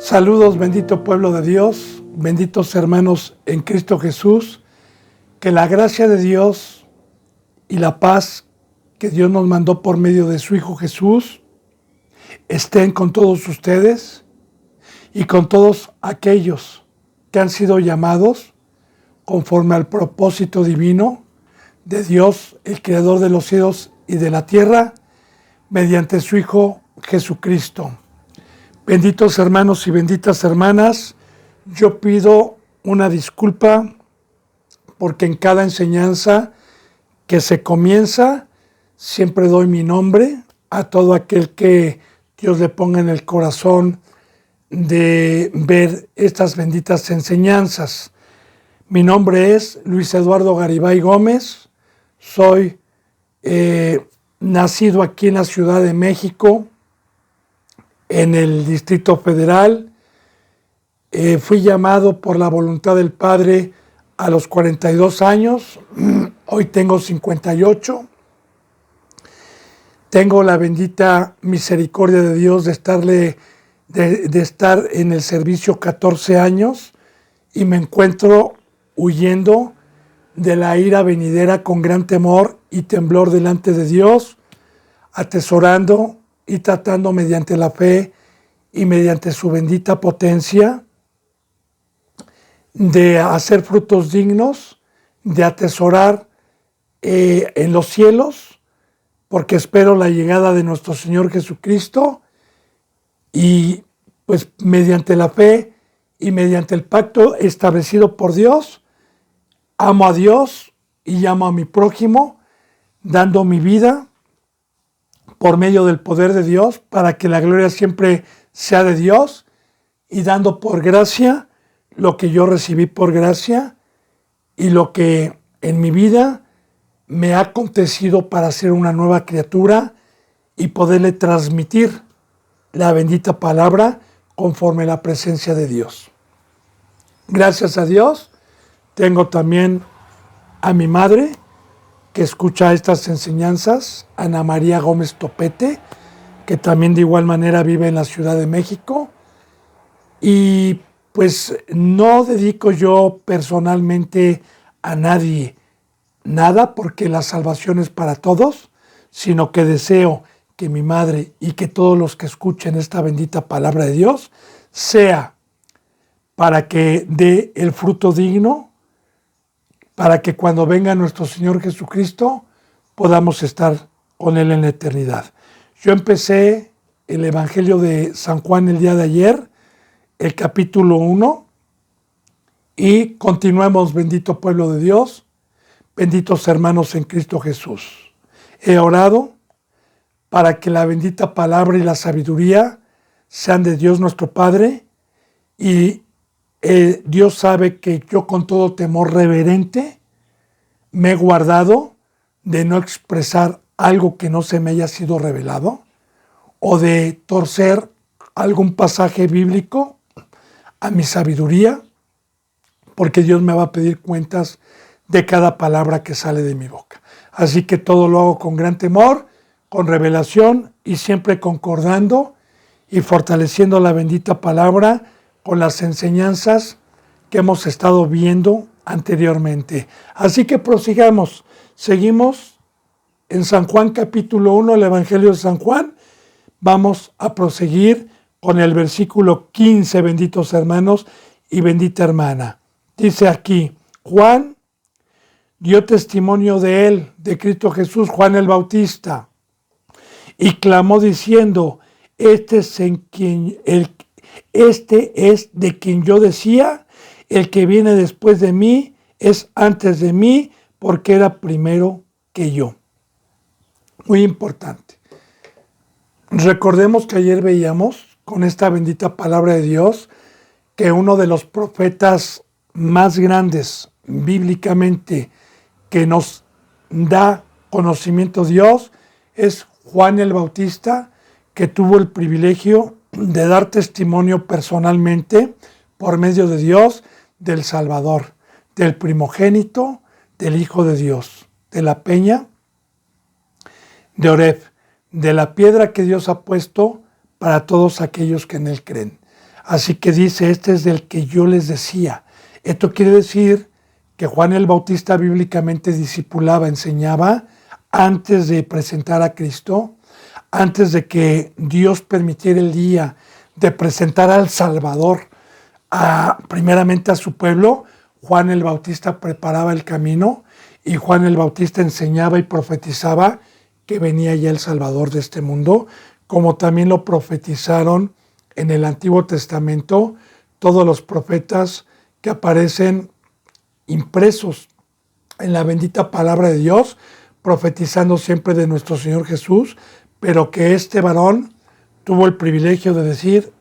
Saludos, bendito pueblo de Dios, benditos hermanos en Cristo Jesús, que la gracia de Dios y la paz que Dios nos mandó por medio de su Hijo Jesús estén con todos ustedes y con todos aquellos que han sido llamados conforme al propósito divino de Dios, el Creador de los cielos y de la tierra, mediante su Hijo Jesucristo. Benditos hermanos y benditas hermanas, yo pido una disculpa porque en cada enseñanza que se comienza siempre doy mi nombre a todo aquel que Dios le ponga en el corazón de ver estas benditas enseñanzas. Mi nombre es Luis Eduardo Garibay Gómez, soy nacido aquí en la Ciudad de México, en el Distrito Federal. Fui llamado por la voluntad del Padre a los 42 años, hoy tengo 58. Tengo la bendita misericordia de Dios de estar en el servicio 14 años y me encuentro huyendo de la ira venidera con gran temor y temblor delante de Dios, atesorando y tratando mediante la fe y mediante su bendita potencia de hacer frutos dignos, de atesorar en los cielos, porque espero la llegada de nuestro Señor Jesucristo y pues mediante la fe y mediante el pacto establecido por Dios, amo a Dios y amo a mi prójimo, dando mi vida por medio del poder de Dios, para que la gloria siempre sea de Dios, y dando por gracia lo que yo recibí por gracia y lo que en mi vida me ha acontecido para ser una nueva criatura y poderle transmitir la bendita palabra conforme a la presencia de Dios. Gracias a Dios, tengo también a mi madre, que escucha estas enseñanzas, Ana María Gómez Topete, que también de igual manera vive en la Ciudad de México. Y pues no dedico yo personalmente a nadie nada, porque la salvación es para todos, sino que deseo que mi madre y que todos los que escuchen esta bendita palabra de Dios sea para que dé el fruto digno, para que cuando venga nuestro Señor Jesucristo podamos estar con Él en la eternidad. Yo empecé el Evangelio de San Juan el día de ayer, el capítulo 1, y continuemos, bendito pueblo de Dios, benditos hermanos en Cristo Jesús. He orado para que la bendita palabra y la sabiduría sean de Dios nuestro Padre, y Dios sabe que yo con todo temor reverente me he guardado de no expresar algo que no se me haya sido revelado o de torcer algún pasaje bíblico a mi sabiduría, porque Dios me va a pedir cuentas de cada palabra que sale de mi boca. Así que todo lo hago con gran temor, con revelación y siempre concordando y fortaleciendo la bendita palabra con las enseñanzas que hemos estado viendo anteriormente. Así que prosigamos. Seguimos en San Juan capítulo 1, el Evangelio de San Juan. Vamos a proseguir con el versículo 15, benditos hermanos y bendita hermana. Dice aquí, Juan dio testimonio de él, de Cristo Jesús, Juan el Bautista, y clamó diciendo, este es de quien yo decía, el que viene después de mí es antes de mí, porque era primero que yo. Muy importante. Recordemos que ayer veíamos con esta bendita palabra de Dios que uno de los profetas más grandes bíblicamente que nos da conocimiento Dios es Juan el Bautista, que tuvo el privilegio de dar testimonio personalmente por medio de Dios del Salvador, del primogénito, del Hijo de Dios, de la peña de Oreb, de la piedra que Dios ha puesto para todos aquellos que en Él creen. Así que dice, este es del que yo les decía. Esto quiere decir que Juan el Bautista bíblicamente discipulaba, enseñaba antes de presentar a Cristo, antes de que Dios permitiera el día de presentar al Salvador primeramente a su pueblo. Juan el Bautista preparaba el camino y Juan el Bautista enseñaba y profetizaba que venía ya el Salvador de este mundo, como también lo profetizaron en el Antiguo Testamento todos los profetas que aparecen impresos en la bendita palabra de Dios, profetizando siempre de nuestro Señor Jesús, pero que este varón tuvo el privilegio de decir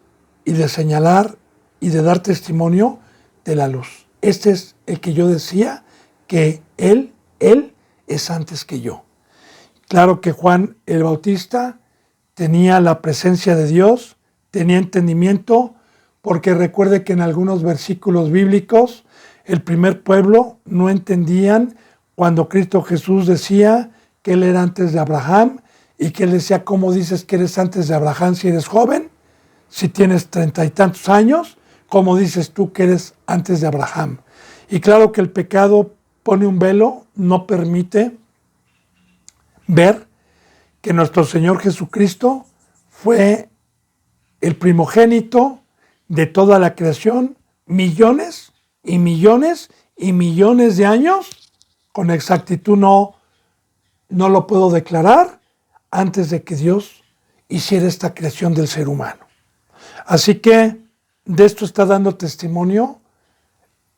y de señalar y de dar testimonio de la luz. Este es el que yo decía que él es antes que yo. Claro que Juan el Bautista tenía la presencia de Dios, tenía entendimiento, porque recuerde que en algunos versículos bíblicos el primer pueblo no entendían cuando Cristo Jesús decía que él era antes de Abraham y que él decía, ¿cómo dices que eres antes de Abraham si eres joven? Si tienes 30 y tantos años, ¿cómo dices tú que eres antes de Abraham? Y claro que el pecado pone un velo, no permite ver que nuestro Señor Jesucristo fue el primogénito de toda la creación, millones y millones y millones de años, con exactitud no lo puedo declarar, antes de que Dios hiciera esta creación del ser humano. Así que de esto está dando testimonio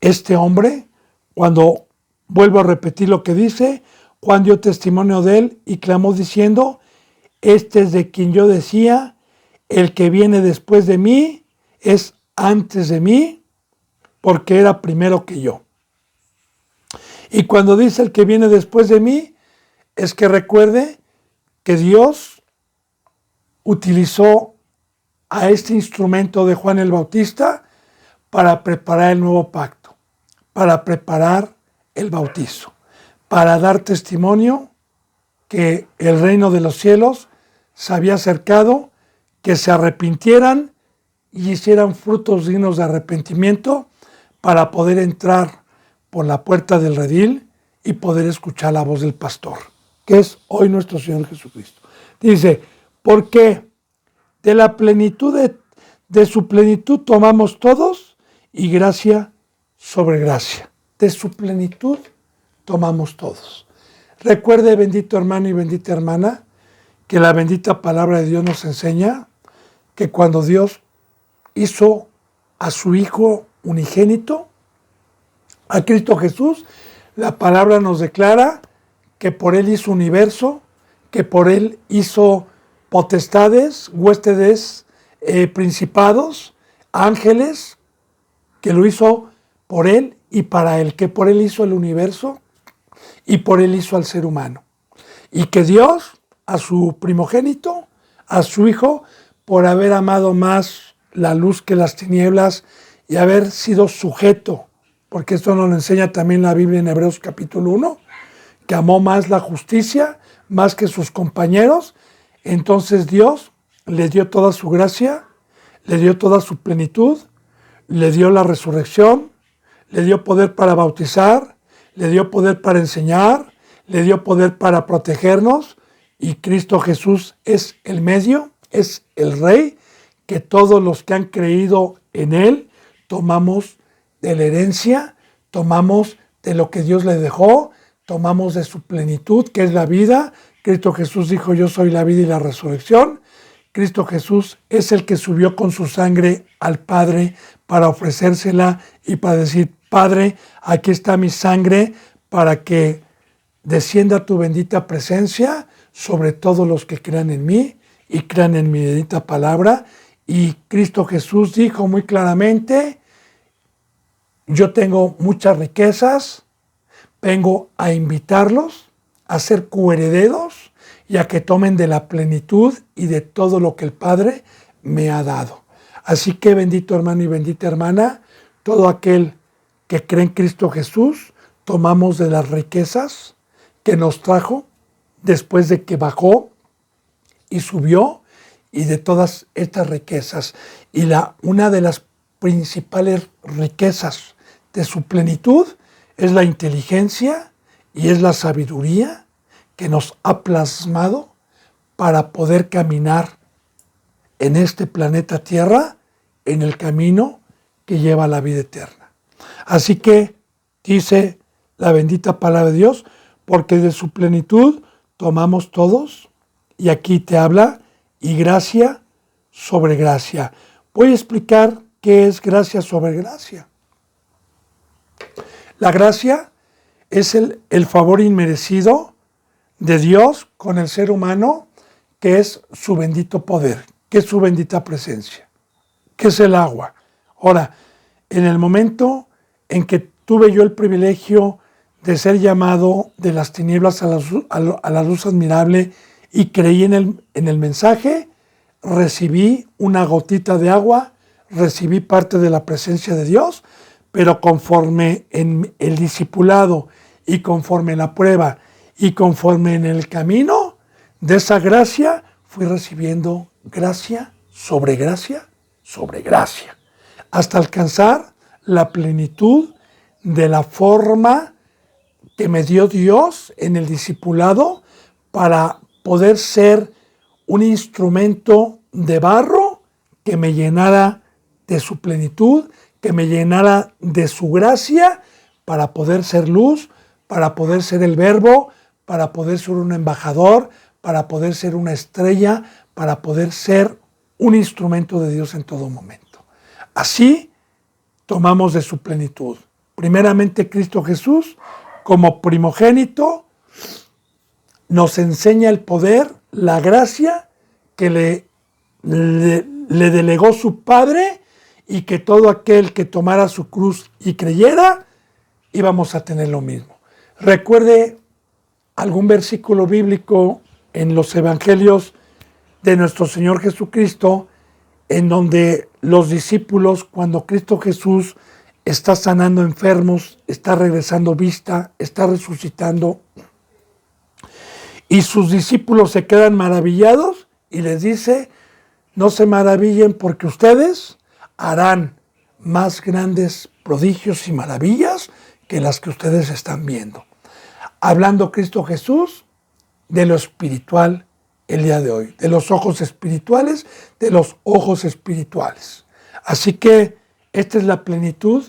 este hombre, cuando vuelvo a repetir lo que dice, Juan dio testimonio de él y clamó diciendo, este es de quien yo decía, el que viene después de mí es antes de mí, porque era primero que yo. Y cuando dice el que viene después de mí, es que recuerde que Dios utilizó a este instrumento de Juan el Bautista para preparar el nuevo pacto, para preparar el bautizo, para dar testimonio que el reino de los cielos se había acercado, que se arrepintieran y hicieran frutos dignos de arrepentimiento para poder entrar por la puerta del redil y poder escuchar la voz del pastor, que es hoy nuestro Señor Jesucristo. Dice, porque de la plenitud de su plenitud tomamos todos y gracia sobre gracia. De su plenitud tomamos todos. Recuerde, bendito hermano y bendita hermana, que la bendita palabra de Dios nos enseña que cuando Dios hizo a su Hijo unigénito, a Cristo Jesús, la palabra nos declara que por Él hizo universo, que por Él hizo potestades, huéspedes, principados, ángeles, que lo hizo por Él y para Él, que por Él hizo el universo y por Él hizo al ser humano. Y que Dios, a su primogénito, a su Hijo, por haber amado más la luz que las tinieblas y haber sido sujeto, porque esto nos lo enseña también la Biblia en Hebreos capítulo 1, que amó más la justicia, más que sus compañeros, entonces Dios le dio toda su gracia, le dio toda su plenitud, le dio la resurrección, le dio poder para bautizar, le dio poder para enseñar, le dio poder para protegernos, y Cristo Jesús es el medio, es el Rey, que todos los que han creído en Él tomamos de la herencia, tomamos de lo que Dios le dejó, tomamos de su plenitud, que es la vida. Cristo Jesús dijo, yo soy la vida y la resurrección. Cristo Jesús es el que subió con su sangre al Padre para ofrecérsela y para decir, Padre, aquí está mi sangre para que descienda tu bendita presencia sobre todos los que crean en mí y crean en mi bendita palabra. Y Cristo Jesús dijo muy claramente, yo tengo muchas riquezas, vengo a invitarlos a ser coherederos y a que tomen de la plenitud y de todo lo que el Padre me ha dado. Así que bendito hermano y bendita hermana, todo aquel que cree en Cristo Jesús, tomamos de las riquezas que nos trajo después de que bajó y subió y de todas estas riquezas. Y una de las principales riquezas de su plenitud es la inteligencia y es la sabiduría que nos ha plasmado para poder caminar en este planeta Tierra en el camino que lleva a la vida eterna. Así que dice la bendita palabra de Dios, porque de su plenitud tomamos todos, y aquí te habla, y gracia sobre gracia. Voy a explicar qué es gracia sobre gracia. La gracia es el favor inmerecido de Dios con el ser humano, que es su bendito poder, que es su bendita presencia, que es el agua. Ahora, en el momento en que tuve yo el privilegio de ser llamado de las tinieblas a la luz admirable y creí en el mensaje, recibí una gotita de agua, recibí parte de la presencia de Dios, pero conforme en el discipulado y conforme en la prueba y conforme en el camino de esa gracia, fui recibiendo gracia sobre gracia sobre gracia, hasta alcanzar la plenitud de la forma que me dio Dios en el discipulado para poder ser un instrumento de barro que me llenara de su plenitud, que me llenara de su gracia para poder ser luz, para poder ser el verbo, para poder ser un embajador, para poder ser una estrella, para poder ser un instrumento de Dios en todo momento. Así tomamos de su plenitud. Primeramente Cristo Jesús, como primogénito, nos enseña el poder, la gracia que le delegó su Padre, y que todo aquel que tomara su cruz y creyera, íbamos a tener lo mismo. Recuerde algún versículo bíblico en los evangelios de nuestro Señor Jesucristo, en donde los discípulos, cuando Cristo Jesús está sanando enfermos, está regresando vista, está resucitando, y sus discípulos se quedan maravillados y les dice: no se maravillen, porque ustedes harán más grandes prodigios y maravillas que las que ustedes están viendo. Hablando Cristo Jesús de lo espiritual el día de hoy, de los ojos espirituales, de los ojos espirituales. Así que esta es la plenitud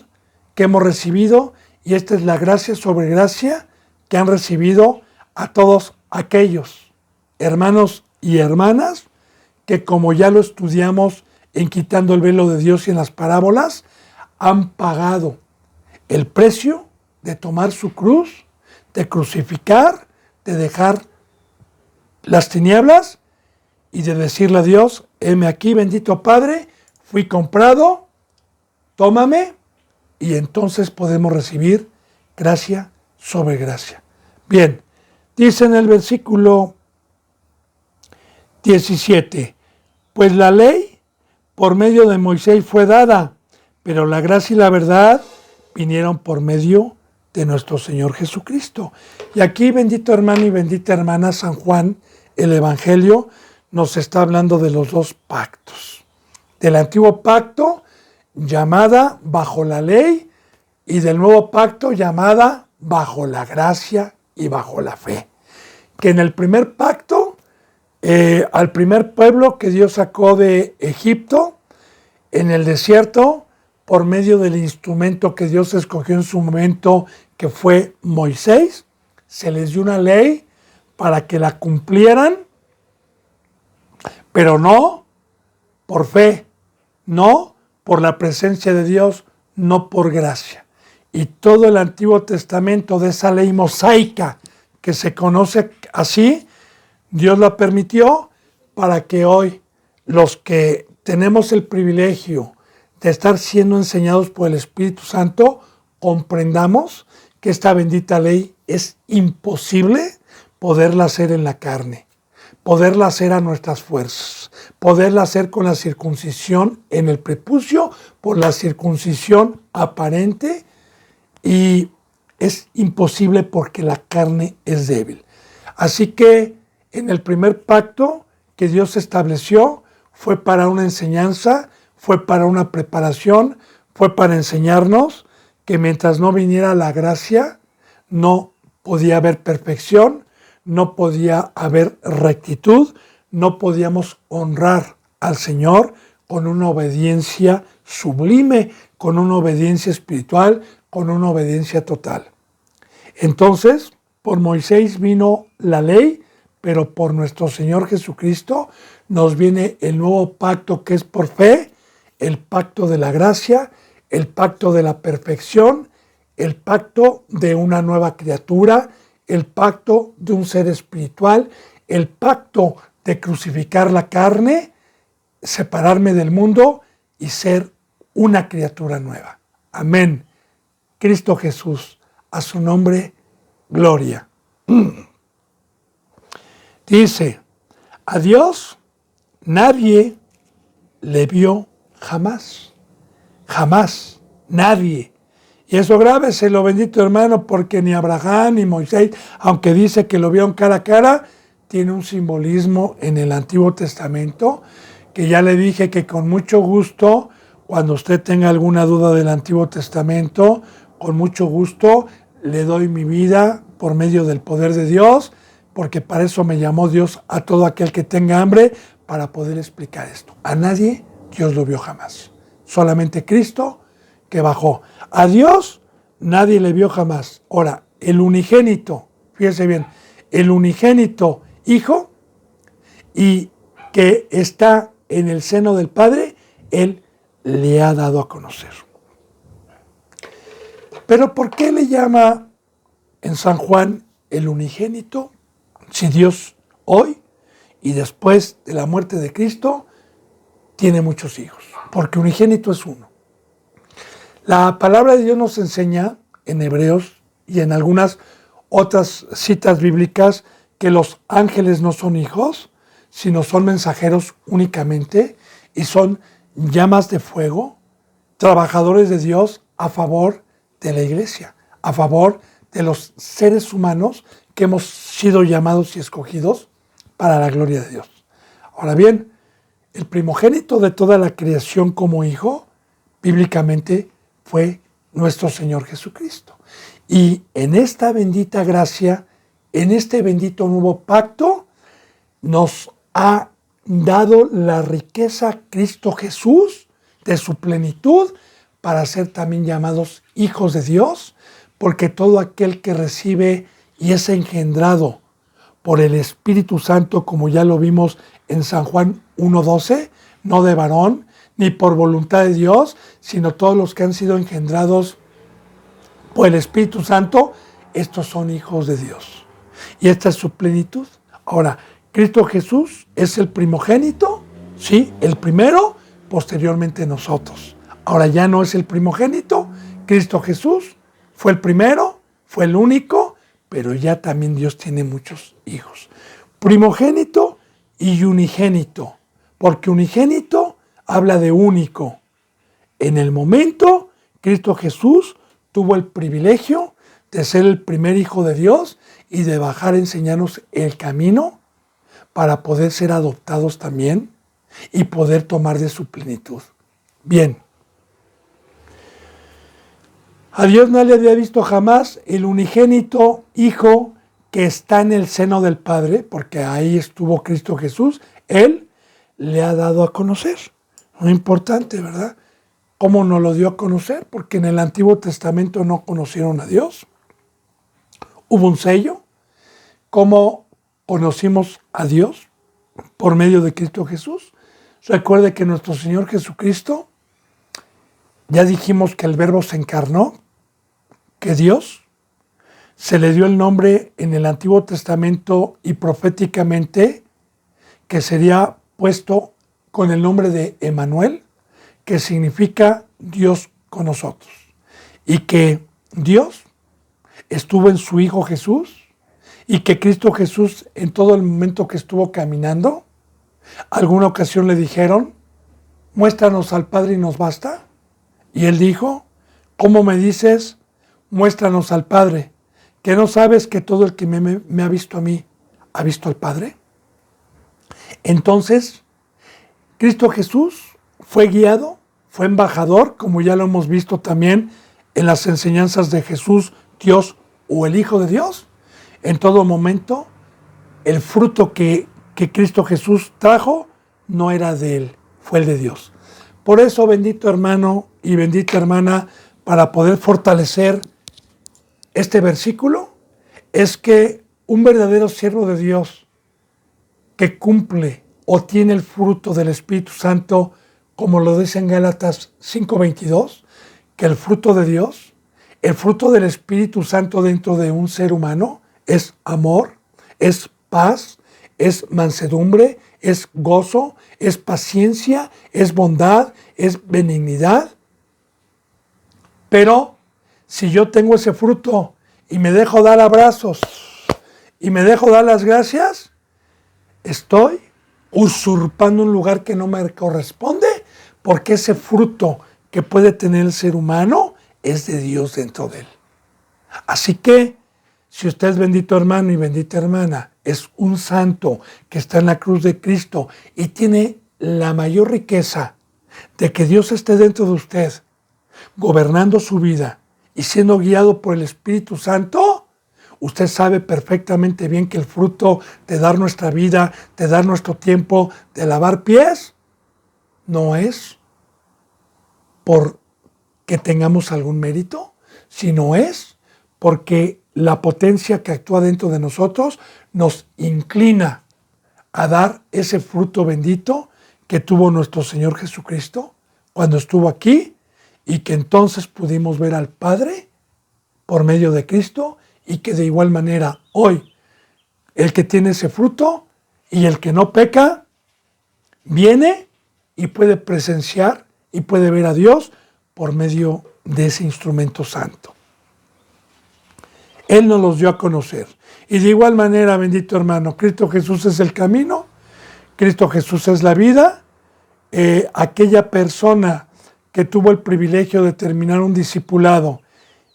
que hemos recibido, y esta es la gracia sobre gracia que han recibido a todos aquellos hermanos y hermanas que, como ya lo estudiamos en Quitando el Velo de Dios y en las parábolas, han pagado el precio de tomar su cruz, de crucificar, de dejar las tinieblas y de decirle a Dios: heme aquí, bendito Padre, fui comprado, tómame. Y entonces podemos recibir gracia sobre gracia. Bien, dice en el versículo 17, pues la ley por medio de Moisés fue dada, pero la gracia y la verdad vinieron por medio de nuestro Señor Jesucristo. Y aquí, bendito hermano y bendita hermana, San Juan, el Evangelio, nos está hablando de los dos pactos. Del antiguo pacto, llamada bajo la ley, y del nuevo pacto, llamada bajo la gracia y bajo la fe. Que en el primer pacto, al primer pueblo que Dios sacó de Egipto, en el desierto, por medio del instrumento que Dios escogió en su momento, que fue Moisés, se les dio una ley para que la cumplieran, pero no por fe, no por la presencia de Dios, no por gracia. Y todo el Antiguo Testamento, de esa ley mosaica que se conoce así, Dios la permitió para que hoy los que tenemos el privilegio de estar siendo enseñados por el Espíritu Santo, comprendamos que esta bendita ley es imposible poderla hacer en la carne, poderla hacer a nuestras fuerzas, poderla hacer con la circuncisión en el prepucio, por la circuncisión aparente, y es imposible porque la carne es débil. Así que en el primer pacto que Dios estableció fue para una enseñanza, fue para una preparación, fue para enseñarnos que mientras no viniera la gracia, no podía haber perfección, no podía haber rectitud, no podíamos honrar al Señor con una obediencia sublime, con una obediencia espiritual, con una obediencia total. Entonces, por Moisés vino la ley, pero por nuestro Señor Jesucristo nos viene el nuevo pacto que es por fe, el pacto de la gracia, el pacto de la perfección, el pacto de una nueva criatura, el pacto de un ser espiritual, el pacto de crucificar la carne, separarme del mundo y ser una criatura nueva. Amén. Cristo Jesús, a su nombre, gloria. Dice, a Dios nadie le vio jamás. Jamás. Nadie. Y eso grábeselo, bendito hermano, porque ni Abraham ni Moisés, aunque dice que lo vieron cara a cara, tiene un simbolismo en el Antiguo Testamento, que ya le dije que con mucho gusto, cuando usted tenga alguna duda del Antiguo Testamento, con mucho gusto le doy mi vida por medio del poder de Dios, porque para eso me llamó Dios a todo aquel que tenga hambre, para poder explicar esto. A nadie Dios lo vio jamás. Solamente Cristo que bajó. A Dios nadie le vio jamás. Ahora, el unigénito, fíjese bien, el unigénito Hijo y que está en el seno del Padre, Él le ha dado a conocer. Pero ¿por qué le llama en San Juan el unigénito? Si Dios hoy y después de la muerte de Cristo tiene muchos hijos, porque unigénito es uno. La palabra de Dios nos enseña en Hebreos y en algunas otras citas bíblicas que los ángeles no son hijos, sino son mensajeros únicamente y son llamas de fuego, trabajadores de Dios a favor de la iglesia, a favor de los seres humanos que hemos sido llamados y escogidos para la gloria de Dios. Ahora bien, el primogénito de toda la creación como hijo, bíblicamente, fue nuestro Señor Jesucristo. Y en esta bendita gracia, en este bendito nuevo pacto, nos ha dado la riqueza Cristo Jesús de su plenitud para ser también llamados hijos de Dios, porque todo aquel que recibe y es engendrado por el Espíritu Santo, como ya lo vimos en San Juan 1:12, no de varón, ni por voluntad de Dios, sino todos los que han sido engendrados por el Espíritu Santo, estos son hijos de Dios. Y esta es su plenitud. Ahora, Cristo Jesús es el primogénito, sí, el primero, posteriormente nosotros. Ahora ya no es el primogénito, Cristo Jesús fue el primero, fue el único, pero ya también Dios tiene muchos hijos. Primogénito y unigénito, porque unigénito habla de único. En el momento, Cristo Jesús tuvo el privilegio de ser el primer hijo de Dios y de bajar a enseñarnos el camino para poder ser adoptados también y poder tomar de su plenitud. Bien. A Dios no le había visto jamás el unigénito Hijo que está en el seno del Padre, porque ahí estuvo Cristo Jesús. Él le ha dado a conocer. Muy importante, ¿verdad? ¿Cómo nos lo dio a conocer? Porque en el Antiguo Testamento no conocieron a Dios. Hubo un sello. ¿Cómo conocimos a Dios? Por medio de Cristo Jesús. Recuerde que nuestro Señor Jesucristo, ya dijimos que el Verbo se encarnó, que Dios se le dio el nombre en el Antiguo Testamento y proféticamente que sería puesto con el nombre de Emmanuel, que significa Dios con nosotros. Y que Dios estuvo en su Hijo Jesús y que Cristo Jesús en todo el momento que estuvo caminando, alguna ocasión le dijeron, muéstranos al Padre y nos basta. Y él dijo, ¿cómo me dices, muéstranos al Padre? ¿Que no sabes que todo el que me ha visto a mí, ha visto al Padre? Entonces, Cristo Jesús fue guiado, fue embajador, como ya lo hemos visto también en las enseñanzas de Jesús, Dios o el Hijo de Dios. En todo momento, el fruto que Cristo Jesús trajo no era de él, fue el de Dios. Por eso, bendito hermano y bendita hermana, para poder fortalecer este versículo, es que un verdadero siervo de Dios que cumple o tiene el fruto del Espíritu Santo, como lo dice en Gálatas 5:22, que el fruto de Dios, el fruto del Espíritu Santo dentro de un ser humano es amor, es paz, es mansedumbre, es gozo, es paciencia, es bondad, es benignidad. Pero si yo tengo ese fruto y me dejo dar abrazos y me dejo dar las gracias, estoy usurpando un lugar que no me corresponde, porque ese fruto que puede tener el ser humano es de Dios dentro de él. Así que, si usted es bendito hermano y bendita hermana, es un santo que está en la cruz de Cristo y tiene la mayor riqueza de que Dios esté dentro de usted, gobernando su vida y siendo guiado por el Espíritu Santo, usted sabe perfectamente bien que el fruto de dar nuestra vida, de dar nuestro tiempo, de lavar pies, no es porque tengamos algún mérito, sino es porque la potencia que actúa dentro de nosotros nos inclina a dar ese fruto bendito que tuvo nuestro Señor Jesucristo cuando estuvo aquí, y que entonces pudimos ver al Padre por medio de Cristo, y que de igual manera hoy el que tiene ese fruto y el que no peca viene y puede presenciar y puede ver a Dios por medio de ese instrumento santo. Él nos los dio a conocer. Y de igual manera, bendito hermano, Cristo Jesús es el camino, Cristo Jesús es la vida. Aquella persona que tuvo el privilegio de terminar un discipulado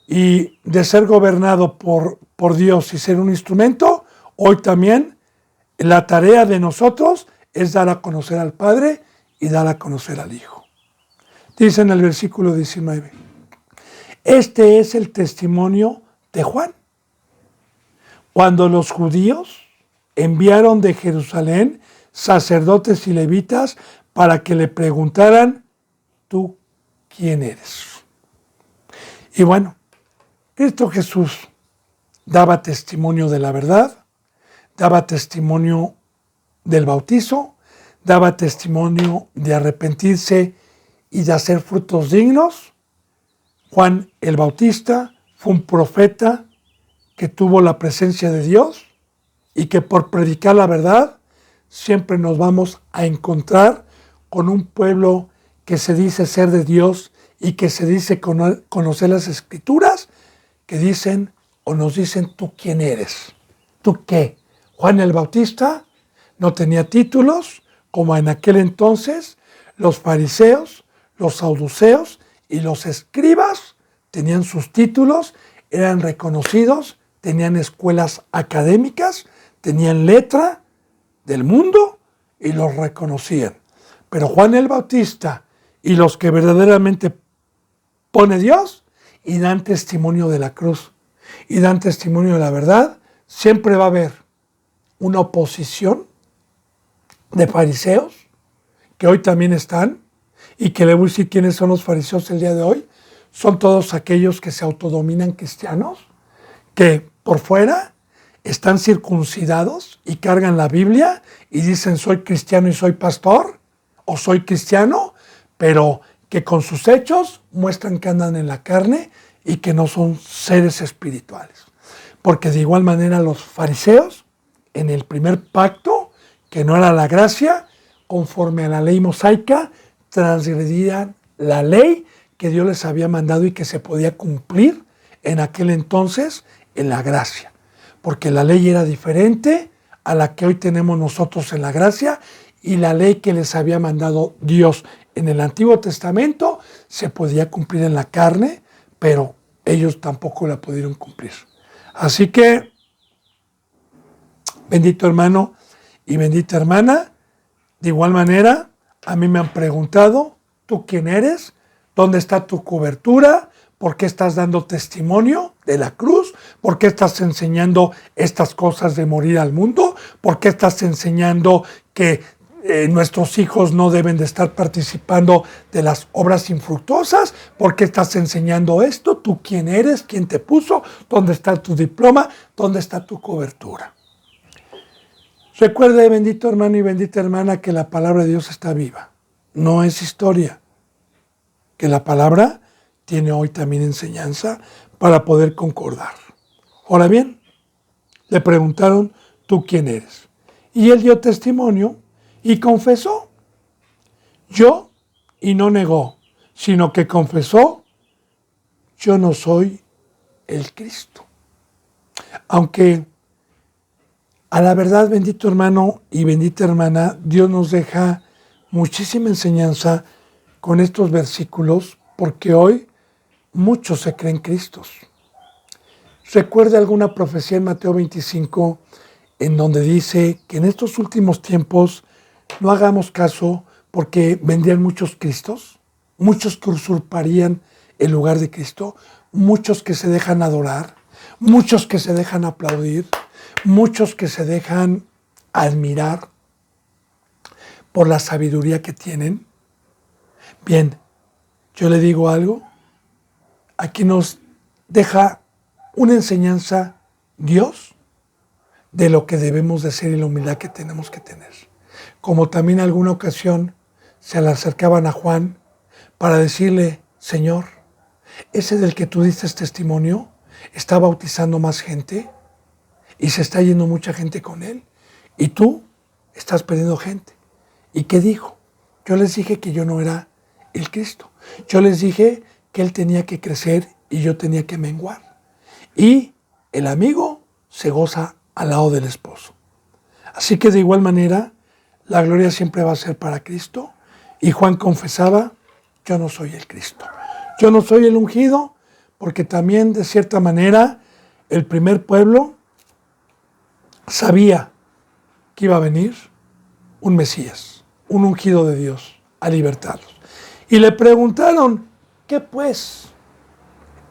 y de ser gobernado por Dios y ser un instrumento, hoy también la tarea de nosotros es dar a conocer al Padre y dar a conocer al Hijo. Dice en el versículo 19, este es el testimonio de Juan. Cuando los judíos enviaron de Jerusalén sacerdotes y levitas para que le preguntaran, ¿tú quién eres? Y bueno, Cristo Jesús daba testimonio de la verdad, daba testimonio del bautizo, daba testimonio de arrepentirse y de hacer frutos dignos. Juan el Bautista fue un profeta que tuvo la presencia de Dios y que por predicar la verdad siempre nos vamos a encontrar con un pueblo que se dice ser de Dios y que se dice conocer las Escrituras, que dicen o nos dicen, ¿tú quién eres? ¿Tú qué? Juan el Bautista no tenía títulos, como en aquel entonces los fariseos, los saduceos y los escribas tenían sus títulos, eran reconocidos, tenían escuelas académicas, tenían letra del mundo y los reconocían. Pero Juan el Bautista y los que verdaderamente pone Dios y dan testimonio de la cruz y dan testimonio de la verdad, siempre va a haber una oposición de fariseos, que hoy también están, y que le voy a decir quiénes son los fariseos el día de hoy. Son todos aquellos que se autodominan cristianos, que por fuera están circuncidados y cargan la Biblia y dicen soy cristiano y soy pastor, o soy cristiano, pero que con sus hechos muestran que andan en la carne y que no son seres espirituales. Porque de igual manera los fariseos, en el primer pacto, que no era la gracia, conforme a la ley mosaica, transgredían la ley que Dios les había mandado y que se podía cumplir en aquel entonces en la gracia. Porque la ley era diferente a la que hoy tenemos nosotros en la gracia, y la ley que les había mandado Dios en el Antiguo Testamento se podía cumplir en la carne, pero ellos tampoco la pudieron cumplir. Así que, bendito hermano y bendita hermana, de igual manera, A mí me han preguntado, ¿tú quién eres? ¿Dónde está tu cobertura? ¿Por qué estás dando testimonio de la cruz? ¿Por qué estás enseñando estas cosas de morir al mundo? ¿Por qué estás enseñando que nuestros hijos no deben de estar participando de las obras infructuosas? ¿Por qué estás enseñando esto? ¿Tú quién eres? ¿Quién te puso? ¿Dónde está tu diploma? ¿Dónde está tu cobertura? Recuerde, bendito hermano y bendita hermana, que la palabra de Dios está viva. No es historia. Que la palabra tiene hoy también enseñanza para poder concordar. Ahora bien, le preguntaron, ¿tú quién eres? Y él dio testimonio y confesó. Yo, y no negó, sino que confesó, yo no soy el Cristo. Aunque a la verdad, bendito hermano y bendita hermana, Dios nos deja muchísima enseñanza con estos versículos, porque hoy muchos se creen Cristos. Recuerde alguna profecía en Mateo 25, en donde dice que en estos últimos tiempos no hagamos caso porque vendrían muchos Cristos, muchos que usurparían el lugar de Cristo, muchos que se dejan adorar, muchos que se dejan aplaudir, muchos que se dejan admirar por la sabiduría que tienen. Bien, yo le digo algo, aquí nos deja una enseñanza Dios de lo que debemos de ser y la humildad que tenemos que tener. Como también en alguna ocasión se le acercaban a Juan para decirle, Señor, ese del que tú diste testimonio está bautizando más gente y se está yendo mucha gente con él y tú estás perdiendo gente. ¿Y qué dijo? Yo les dije que yo no era el Cristo. Yo les dije que él tenía que crecer y yo tenía que menguar. Y el amigo se goza al lado del esposo. Así que de igual manera, la gloria siempre va a ser para Cristo. Y Juan confesaba, yo no soy el Cristo. Yo no soy el ungido, porque también de cierta manera el primer pueblo sabía que iba a venir un Mesías, un ungido de Dios, a libertarlos. Y le preguntaron, ¿qué pues?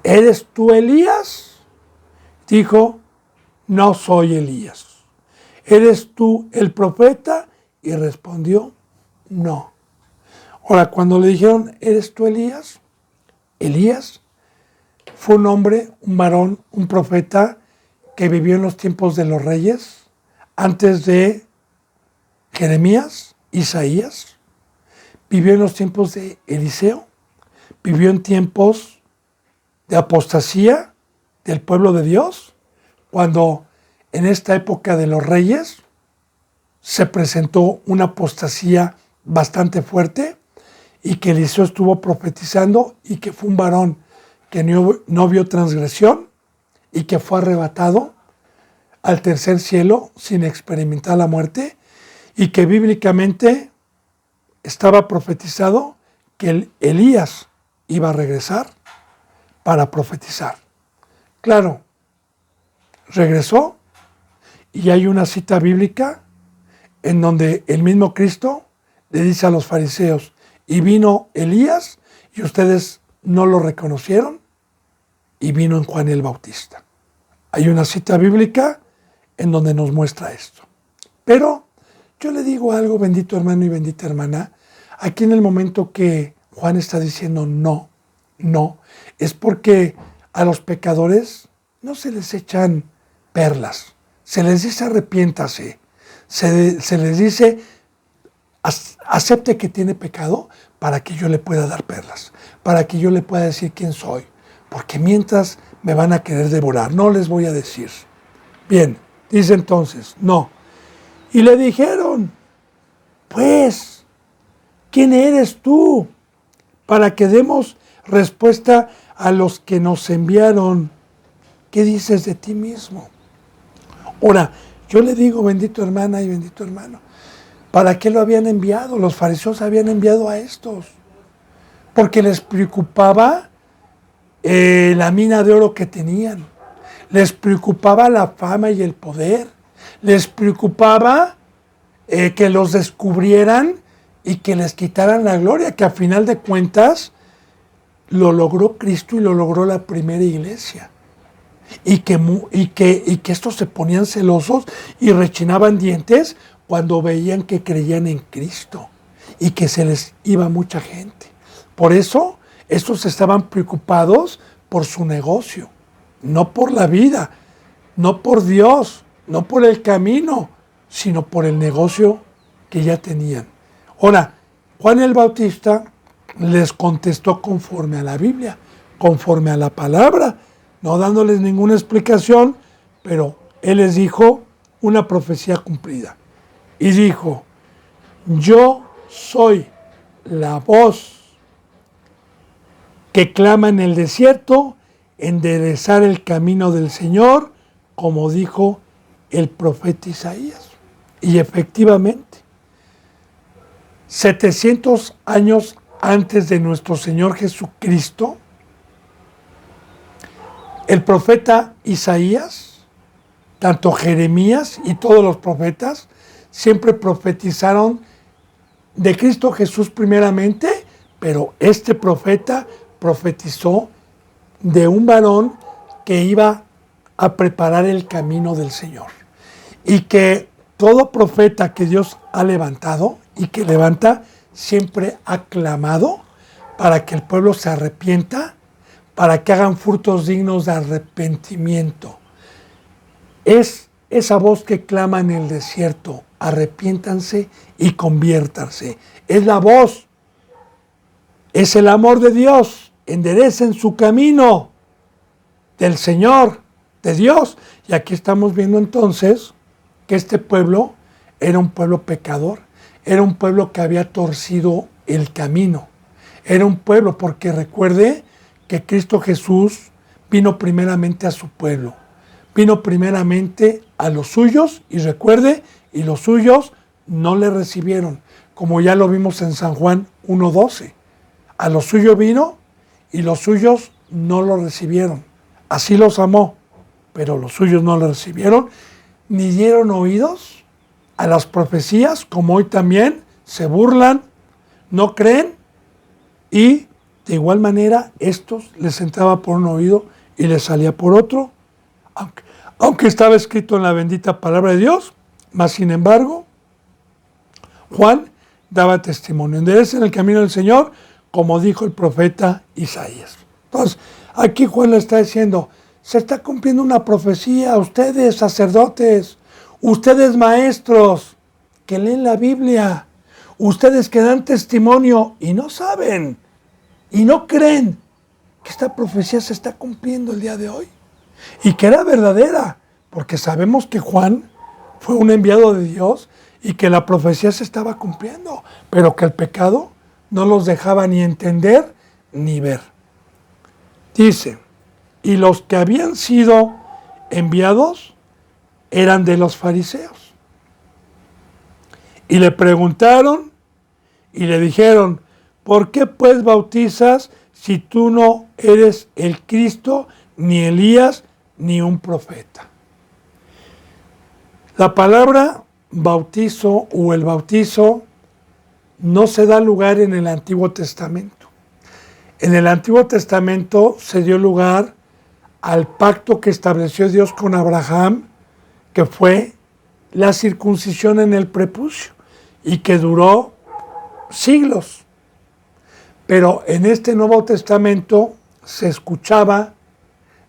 ¿Eres tú Elías? Dijo, no soy Elías. ¿Eres tú el profeta? Y respondió, no. Ahora, cuando le dijeron, ¿eres tú Elías? Elías fue un hombre, un varón, un profeta que vivió en los tiempos de los reyes, antes de Jeremías, Isaías, vivió en los tiempos de Eliseo, vivió en tiempos de apostasía del pueblo de Dios, cuando en esta época de los reyes se presentó una apostasía bastante fuerte y que Eliseo estuvo profetizando y que fue un varón que no vio transgresión y que fue arrebatado al tercer cielo sin experimentar la muerte y que bíblicamente estaba profetizado que Elías iba a regresar para profetizar. Claro, regresó y hay una cita bíblica en donde el mismo Cristo le dice a los fariseos, y vino Elías y ustedes no lo reconocieron, y vino en Juan el Bautista. Hay una cita bíblica en donde nos muestra esto. Pero yo le digo algo, bendito hermano y bendita hermana, aquí en el momento que Juan está diciendo no, es porque a los pecadores no se les echan perlas, se les dice arrepiéntase, se les dice acepte que tiene pecado para que yo le pueda dar perlas, para que yo le pueda decir quién soy, porque mientras me van a querer devorar, no les voy a decir. Bien, dice entonces, no. Y le dijeron, pues, ¿quién eres tú? Para que demos respuesta a los que nos enviaron. ¿Qué dices de ti mismo? Ahora, yo le digo, bendito hermana y bendito hermano, ¿para qué lo habían enviado? Los fariseos habían enviado a estos, porque les preocupaba la mina de oro que tenían, les preocupaba la fama y el poder, les preocupaba que los descubrieran y que les quitaran la gloria, que a final de cuentas lo logró Cristo y lo logró la primera iglesia. Y que estos se ponían celosos y rechinaban dientes cuando veían que creían en Cristo y que se les iba mucha gente. Por eso, estos estaban preocupados por su negocio, no por la vida, no por Dios, no por el camino, sino por el negocio que ya tenían. Ahora, Juan el Bautista les contestó conforme a la Biblia, conforme a la palabra, no dándoles ninguna explicación, pero él les dijo una profecía cumplida. Y dijo, yo soy la voz que clama en el desierto, enderezar el camino del Señor, como dijo el profeta Isaías. Y efectivamente, 700 años antes de nuestro Señor Jesucristo, el profeta Isaías, tanto Jeremías y todos los profetas, siempre profetizaron de Cristo Jesús primeramente, pero este profeta profetizó de un varón que iba a preparar el camino del Señor. Y que todo profeta que Dios ha levantado y que levanta, siempre ha clamado para que el pueblo se arrepienta, para que hagan frutos dignos de arrepentimiento. Es esa voz que clama en el desierto, arrepiéntanse y conviértanse. Es la voz, es el amor de Dios, enderecen su camino del Señor, de Dios. Y aquí estamos viendo entonces que este pueblo era un pueblo pecador, era un pueblo que había torcido el camino, era un pueblo, porque recuerde que Cristo Jesús vino primeramente a su pueblo, vino primeramente a los suyos, y recuerde, y los suyos no le recibieron, como ya lo vimos en San Juan 1:12. A los suyos vino y los suyos no lo recibieron. Así los amó, pero los suyos no lo recibieron, ni dieron oídos a las profecías, como hoy también se burlan, no creen, y de igual manera estos les entraba por un oído y les salía por otro, aunque estaba escrito en la bendita palabra de Dios. Mas sin embargo, Juan daba testimonio, enderecen el camino del Señor, como dijo el profeta Isaías. Entonces, aquí Juan le está diciendo, se está cumpliendo una profecía. Ustedes sacerdotes, ustedes maestros que leen la Biblia, ustedes que dan testimonio y no saben y no creen que esta profecía se está cumpliendo el día de hoy y que era verdadera, porque sabemos que Juan fue un enviado de Dios y que la profecía se estaba cumpliendo, pero que el pecado no los dejaba ni entender ni ver. Dice, y los que habían sido enviados eran de los fariseos. Y le preguntaron y le dijeron, ¿por qué pues bautizas si tú no eres el Cristo, ni Elías, ni un profeta? La palabra bautizo o el bautizo no se da lugar en el Antiguo Testamento. En el Antiguo Testamento se dio lugar al pacto que estableció Dios con Abraham, que fue la circuncisión en el prepucio y que duró siglos. Pero en este Nuevo Testamento se escuchaba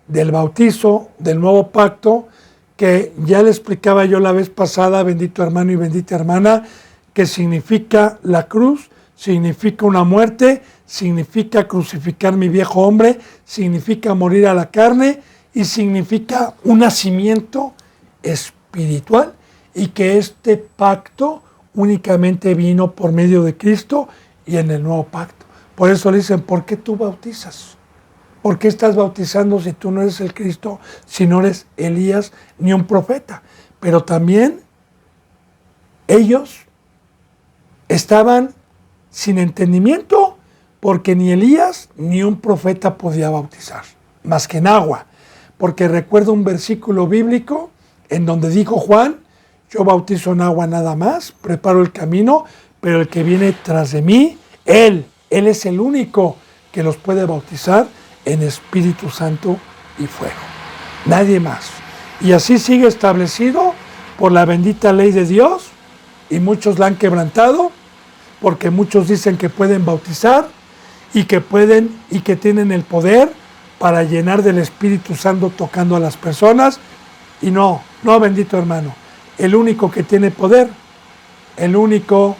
del bautizo, del nuevo pacto, que ya le explicaba yo la vez pasada, bendito hermano y bendita hermana, que significa la cruz, significa una muerte, significa crucificar mi viejo hombre, significa morir a la carne y significa un nacimiento espiritual, y que este pacto únicamente vino por medio de Cristo y en el nuevo pacto. Por eso le dicen, ¿por qué tú bautizas? ¿Por qué estás bautizando si tú no eres el Cristo, si no eres Elías ni un profeta? Pero también ellos estaban sin entendimiento, porque ni Elías ni un profeta podía bautizar, más que en agua. Porque recuerdo un versículo bíblico en donde dijo Juan, yo bautizo en agua nada más, preparo el camino, pero el que viene tras de mí, Él es el único que los puede bautizar en Espíritu Santo y fuego. Nadie más. Y así sigue establecido por la bendita ley de Dios, y muchos la han quebrantado, porque muchos dicen que pueden bautizar y que pueden y que tienen el poder para llenar del Espíritu Santo tocando a las personas. Y no, bendito hermano, el único que tiene poder, el único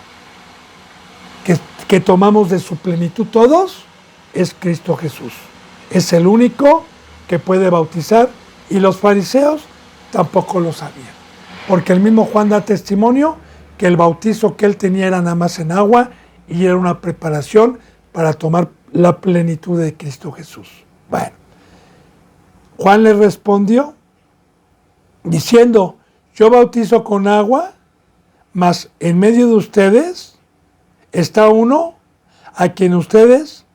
que tomamos de su plenitud todos, es Cristo Jesús. Es el único que puede bautizar, y los fariseos tampoco lo sabían. Porque el mismo Juan da testimonio que el bautizo que él tenía era nada más en agua y era una preparación para tomar la plenitud de Cristo Jesús. Bueno, Juan le respondió diciendo: yo bautizo con agua, mas en medio de ustedes está uno a quien ustedes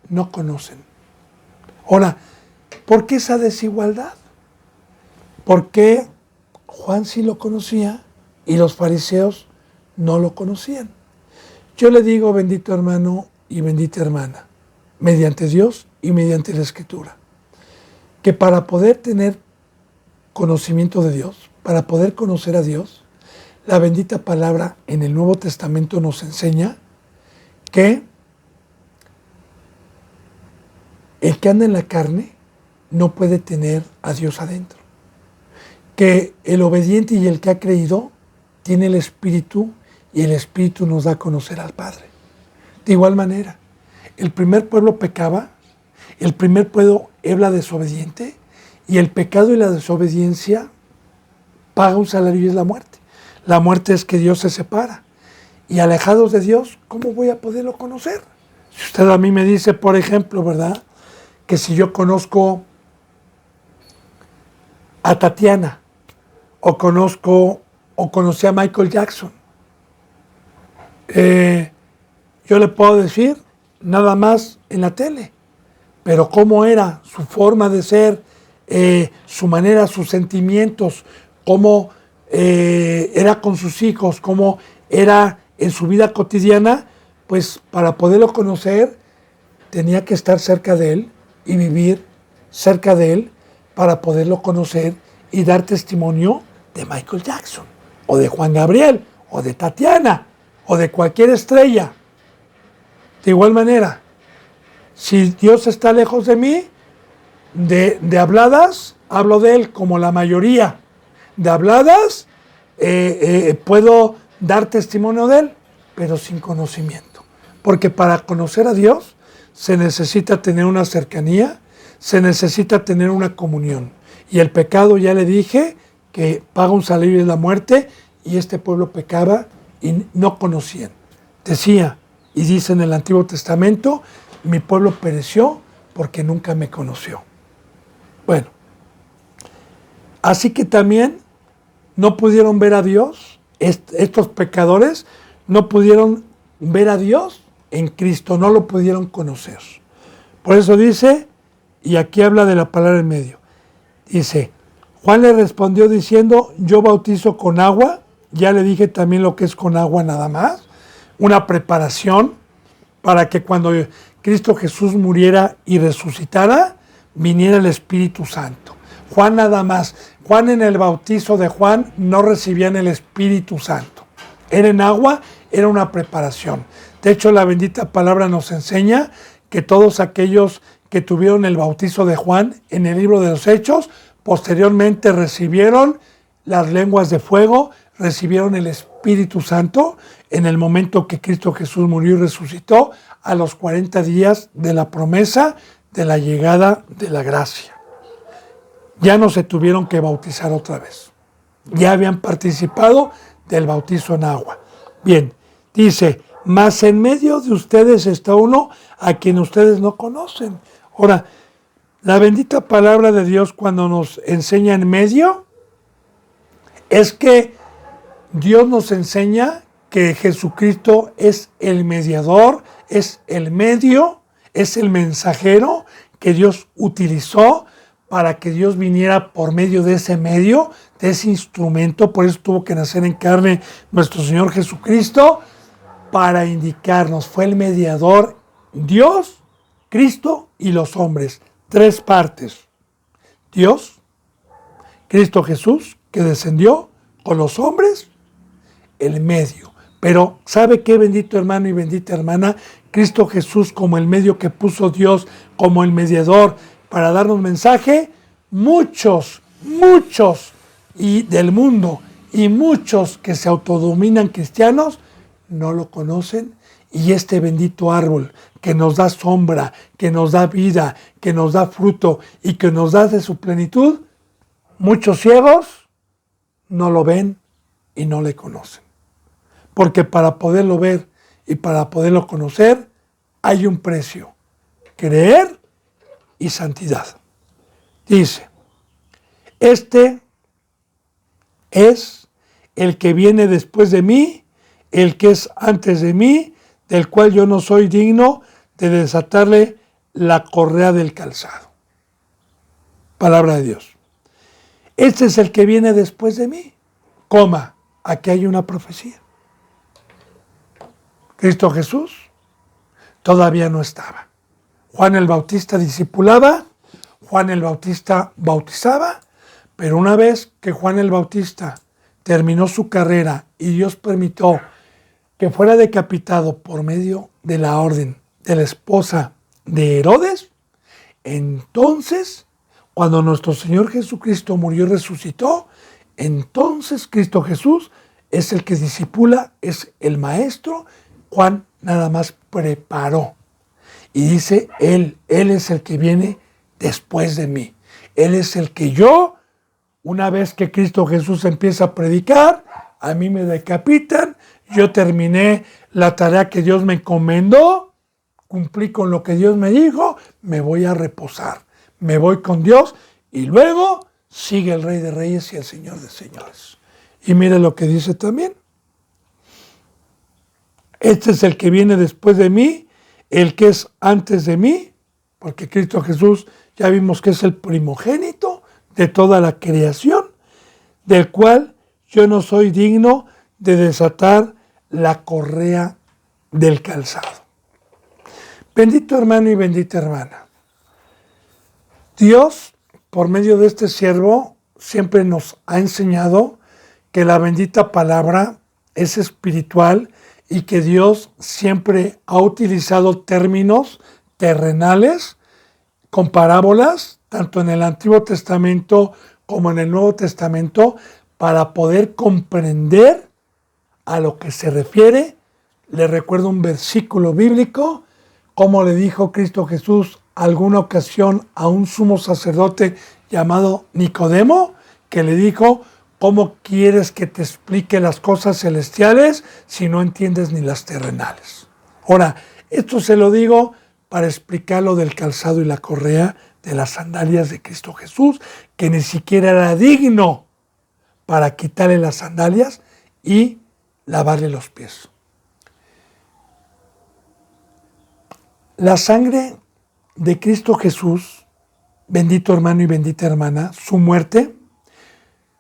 no conocen. Ahora, ¿por qué esa desigualdad? ¿Por qué Juan sí lo conocía y los fariseos no lo conocían? Yo le digo, bendito hermano y bendita hermana, mediante Dios y mediante la Escritura, que para poder tener conocimiento de Dios, para poder conocer a Dios, la bendita palabra en el Nuevo Testamento nos enseña que el que anda en la carne no puede tener a Dios adentro. Que el obediente y el que ha creído tiene el Espíritu, y el Espíritu nos da a conocer al Padre. De igual manera, el primer pueblo pecaba, el primer pueblo era desobediente, y el pecado y la desobediencia paga un salario, y es la muerte. La muerte es que Dios se separa. Y alejados de Dios, ¿cómo voy a poderlo conocer? Si usted a mí me dice, por ejemplo, ¿verdad?, que si yo conozco a Tatiana, o conocí a Michael Jackson, yo le puedo decir nada más en la tele, pero cómo era su forma de ser, su manera, sus sentimientos, cómo era con sus hijos, cómo era en su vida cotidiana, pues para poderlo conocer tenía que estar cerca de él y vivir cerca de él para poderlo conocer y dar testimonio de Michael Jackson, o de Juan Gabriel, o de Tatiana, o de cualquier estrella. De igual manera, si Dios está lejos de mí, de habladas, hablo de Él como la mayoría. De habladas, puedo dar testimonio de Él, pero sin conocimiento. Porque para conocer a Dios se necesita tener una cercanía, se necesita tener una comunión. Y el pecado, ya le dije, que paga un salario, es la muerte, y este pueblo pecaba y no conocían. Decía y dice en el Antiguo Testamento: mi pueblo pereció porque nunca me conoció. Bueno, así que también no pudieron ver a Dios, estos pecadores no pudieron ver a Dios en Cristo, no lo pudieron conocer. Por eso dice, y aquí habla de la palabra en medio, dice: Juan le respondió diciendo: yo bautizo con agua. Ya le dije también lo que es con agua nada más, una preparación para que cuando Cristo Jesús muriera y resucitara, viniera el Espíritu Santo. Juan nada más. Juan, en el bautizo de Juan no recibían el Espíritu Santo. Era en agua, era una preparación. De hecho, la bendita palabra nos enseña que todos aquellos que tuvieron el bautizo de Juan en el libro de los Hechos, posteriormente recibieron las lenguas de fuego, recibieron el Espíritu Santo en el momento que Cristo Jesús murió y resucitó, a los 40 días de la promesa de la llegada de la gracia. Ya no se tuvieron que bautizar otra vez. Ya habían participado del bautizo en agua. Bien, dice: mas en medio de ustedes está uno a quien ustedes no conocen. Ahora, la bendita palabra de Dios, cuando nos enseña en medio, es que Dios nos enseña que Jesucristo es el mediador, es el medio, es el mensajero que Dios utilizó para que Dios viniera por medio de ese medio, de ese instrumento. Por eso tuvo que nacer en carne nuestro Señor Jesucristo, para indicarnos, fue el mediador, Dios, Cristo y los hombres. 3 partes. Dios, Cristo Jesús, que descendió con los hombres, el medio. Pero, ¿sabe qué, bendito hermano y bendita hermana? Cristo Jesús como el medio que puso Dios, como el mediador para darnos mensaje, muchos y del mundo y muchos que se autodominan cristianos no lo conocen, y este bendito árbol que nos da sombra, que nos da vida, que nos da fruto y que nos da de su plenitud, muchos ciegos no lo ven y no le conocen. Porque para poderlo ver y para poderlo conocer hay un precio: creer y santidad. Dice, este es el que viene después de mí, el que es antes de mí, del cual yo no soy digno de desatarle la correa del calzado. Palabra de Dios. Este es el que viene después de mí. Coma, aquí hay una profecía. Cristo Jesús todavía no estaba. Juan el Bautista discipulaba, Juan el Bautista bautizaba, pero una vez que Juan el Bautista terminó su carrera y Dios permitió que fuera decapitado por medio de la orden de la esposa de Herodes, entonces, cuando nuestro Señor Jesucristo murió y resucitó, entonces Cristo Jesús es el que discipula, es el maestro. Juan nada más preparó. Y dice, Él es el que viene después de mí. Él es el que yo, una vez que Cristo Jesús empieza a predicar, a mí me decapitan, yo terminé la tarea que Dios me encomendó, cumplí con lo que Dios me dijo, me voy a reposar, me voy con Dios y luego sigue el Rey de Reyes y el Señor de Señores. Y mire lo que dice también. Este es el que viene después de mí, el que es antes de mí, porque Cristo Jesús ya vimos que es el primogénito de toda la creación, del cual yo no soy digno de desatar la correa del calzado. Bendito hermano y bendita hermana. Dios, por medio de este siervo, siempre nos ha enseñado que la bendita palabra es espiritual y que Dios siempre ha utilizado términos terrenales con parábolas, tanto en el Antiguo Testamento como en el Nuevo Testamento, para poder comprender a lo que se refiere. Le recuerdo un versículo bíblico, como le dijo Cristo Jesús alguna ocasión a un sumo sacerdote llamado Nicodemo, que le dijo, ¿cómo quieres que te explique las cosas celestiales si no entiendes ni las terrenales? Ahora, esto se lo digo para explicar lo del calzado y la correa de las sandalias de Cristo Jesús, que ni siquiera era digno para quitarle las sandalias y lavarle los pies. La sangre de Cristo Jesús, bendito hermano y bendita hermana, su muerte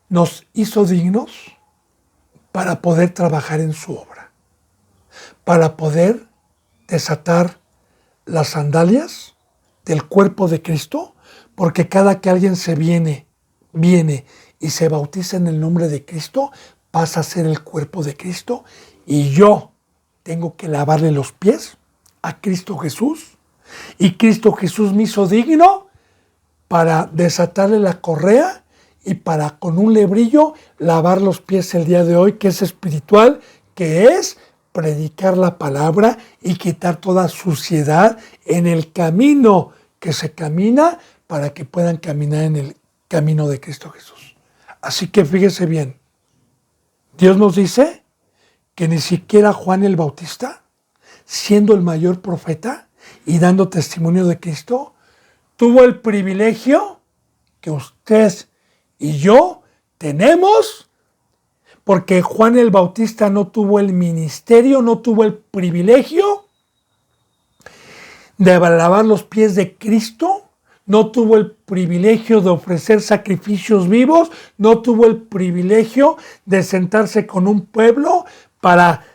nos hizo dignos para poder trabajar en su obra, para poder desatar las sandalias del cuerpo de Cristo, porque cada que alguien se viene y se bautiza en el nombre de Cristo, pasa a ser el cuerpo de Cristo, y yo tengo que lavarle los pies a Cristo Jesús, y Cristo Jesús me hizo digno para desatarle la correa y para con un lebrillo lavar los pies el día de hoy, que es espiritual, que es predicar la palabra y quitar toda suciedad en el camino que se camina para que puedan caminar en el camino de Cristo Jesús. Así que fíjese bien, Dios nos dice que ni siquiera Juan el Bautista, siendo el mayor profeta y dando testimonio de Cristo, tuvo el privilegio que usted y yo tenemos, porque Juan el Bautista no tuvo el ministerio, no tuvo el privilegio de lavar los pies de Cristo, no tuvo el privilegio de ofrecer sacrificios vivos, no tuvo el privilegio de sentarse con un pueblo para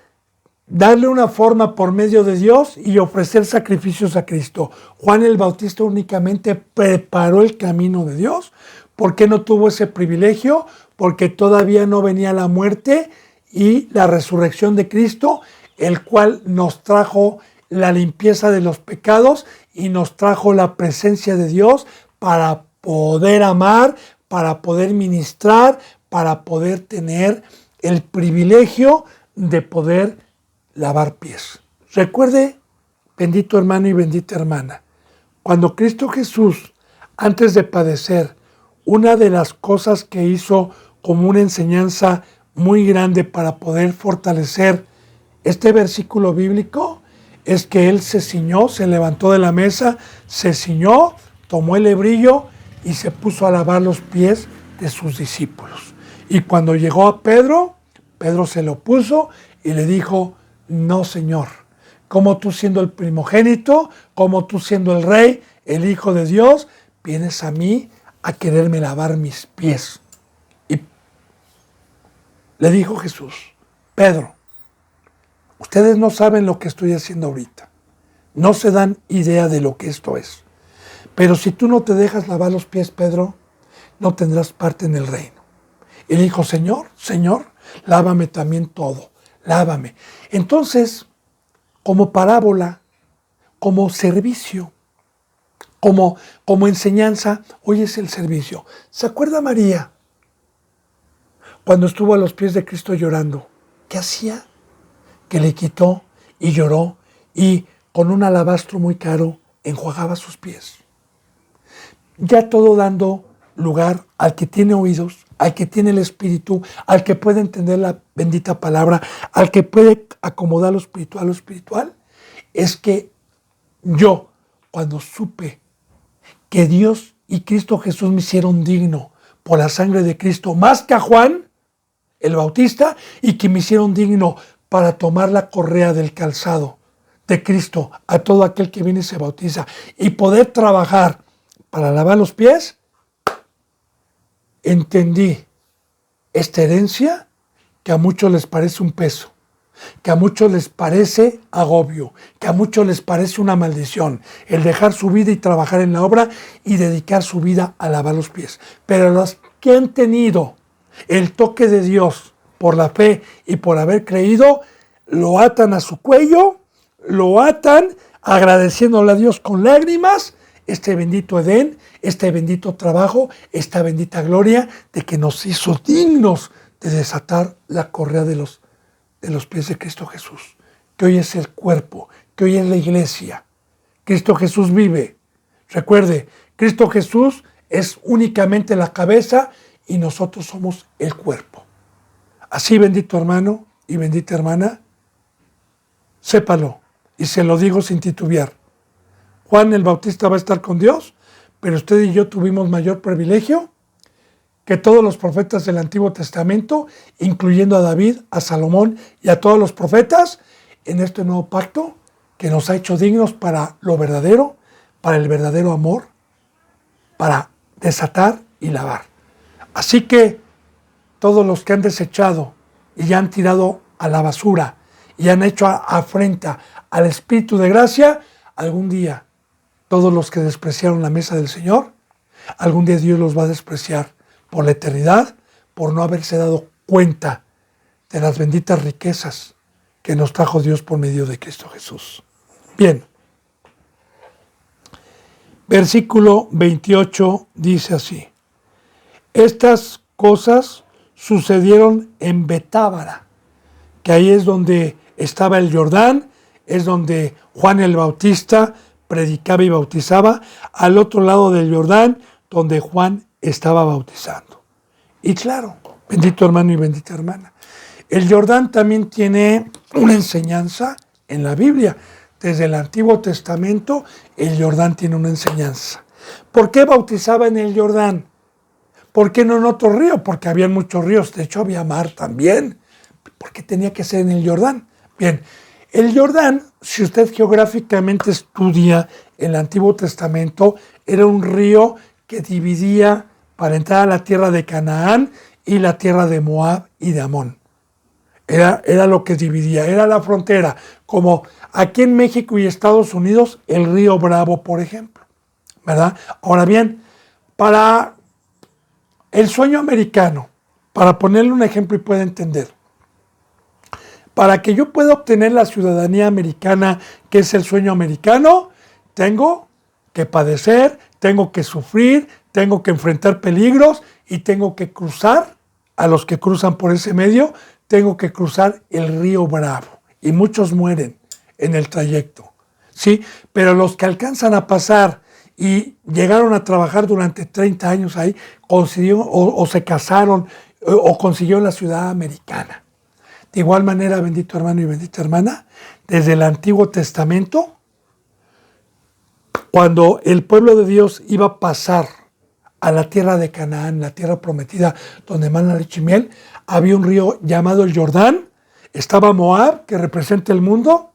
darle una forma por medio de Dios y ofrecer sacrificios a Cristo. Juan el Bautista únicamente preparó el camino de Dios. ¿Por qué no tuvo ese privilegio? Porque todavía no venía la muerte y la resurrección de Cristo, el cual nos trajo la limpieza de los pecados y nos trajo la presencia de Dios para poder amar, para poder ministrar, para poder tener el privilegio de poder lavar pies. Recuerde, bendito hermano y bendita hermana, cuando Cristo Jesús, antes de padecer, una de las cosas que hizo como una enseñanza muy grande para poder fortalecer este versículo bíblico, es que Él se ciñó, se levantó de la mesa, se ciñó, tomó el hebrillo y se puso a lavar los pies de sus discípulos. Y cuando llegó a Pedro, Pedro se lo puso y le dijo: no, Señor, como tú siendo el primogénito, como tú siendo el rey, el Hijo de Dios, vienes a mí a quererme lavar mis pies. Y le dijo Jesús: Pedro, ustedes no saben lo que estoy haciendo ahorita. No se dan idea de lo que esto es. Pero si tú no te dejas lavar los pies, Pedro, no tendrás parte en el reino. Y le dijo: Señor, Señor, lávame también todo. Lávame. Entonces, como parábola, como servicio, como enseñanza, hoy es el servicio. ¿Se acuerda María cuando estuvo a los pies de Cristo llorando? ¿Qué hacía? Que le quitó y lloró y con un alabastro muy caro enjuagaba sus pies. Ya todo dando lugar al que tiene oídos, al que tiene el Espíritu, al que puede entender la bendita palabra, al que puede acomodar lo espiritual, es que yo, cuando supe que Dios y Cristo Jesús me hicieron digno por la sangre de Cristo, más que a Juan el Bautista, y que me hicieron digno para tomar la correa del calzado de Cristo a todo aquel que viene y se bautiza, y poder trabajar para lavar los pies, entendí esta herencia que a muchos les parece un peso, que a muchos les parece agobio, que a muchos les parece una maldición, el dejar su vida y trabajar en la obra y dedicar su vida a lavar los pies. Pero los que han tenido el toque de Dios por la fe y por haber creído, lo atan a su cuello, lo atan agradeciéndole a Dios con lágrimas este bendito Edén, este bendito trabajo, esta bendita gloria de que nos hizo dignos de desatar la correa de los pies de Cristo Jesús, que hoy es el cuerpo, que hoy es la iglesia. Cristo Jesús vive. Recuerde, Cristo Jesús es únicamente la cabeza y nosotros somos el cuerpo. Así, bendito hermano y bendita hermana, sépalo, y se lo digo sin titubear. Juan el Bautista va a estar con Dios, pero usted y yo tuvimos mayor privilegio que todos los profetas del Antiguo Testamento, incluyendo a David, a Salomón y a todos los profetas, en este nuevo pacto que nos ha hecho dignos para lo verdadero, para el verdadero amor, para desatar y lavar. Así que todos los que han desechado y ya han tirado a la basura y han hecho afrenta al Espíritu de gracia, algún día todos los que despreciaron la mesa del Señor, algún día Dios los va a despreciar por la eternidad, por no haberse dado cuenta de las benditas riquezas que nos trajo Dios por medio de Cristo Jesús. Bien, versículo 28 dice así: estas cosas sucedieron en Betábara, que ahí es donde estaba el Jordán, es donde Juan el Bautista predicaba y bautizaba, al otro lado del Jordán, donde Juan estaba bautizando. Y claro, bendito hermano y bendita hermana, el Jordán también tiene una enseñanza en la Biblia. Desde el Antiguo Testamento, el Jordán tiene una enseñanza. ¿Por qué bautizaba en el Jordán? ¿Por qué no en otro río? Porque había muchos ríos, de hecho había mar también. ¿Por qué tenía que ser en el Jordán? Bien, el Jordán, si usted geográficamente estudia el Antiguo Testamento, era un río que dividía para entrar a la tierra de Canaán y la tierra de Moab y de Amón. Era lo que dividía, era la frontera, como aquí en México y Estados Unidos, el río Bravo, por ejemplo, ¿verdad? Ahora bien, para el sueño americano, para ponerle un ejemplo y pueda entender, para que yo pueda obtener la ciudadanía americana, que es el sueño americano, tengo que padecer, tengo que sufrir, tengo que enfrentar peligros y tengo que cruzar, a los que cruzan por ese medio, tengo que cruzar el río Bravo. Y muchos mueren en el trayecto, ¿sí? Pero los que alcanzan a pasar y llegaron a trabajar durante 30 años ahí, consiguieron o se casaron o consiguieron la ciudad americana. De igual manera, bendito hermano y bendita hermana, desde el Antiguo Testamento, cuando el pueblo de Dios iba a pasar a la tierra de Canaán, la tierra prometida, donde emana leche y miel, había un río llamado el Jordán, estaba Moab, que representa el mundo,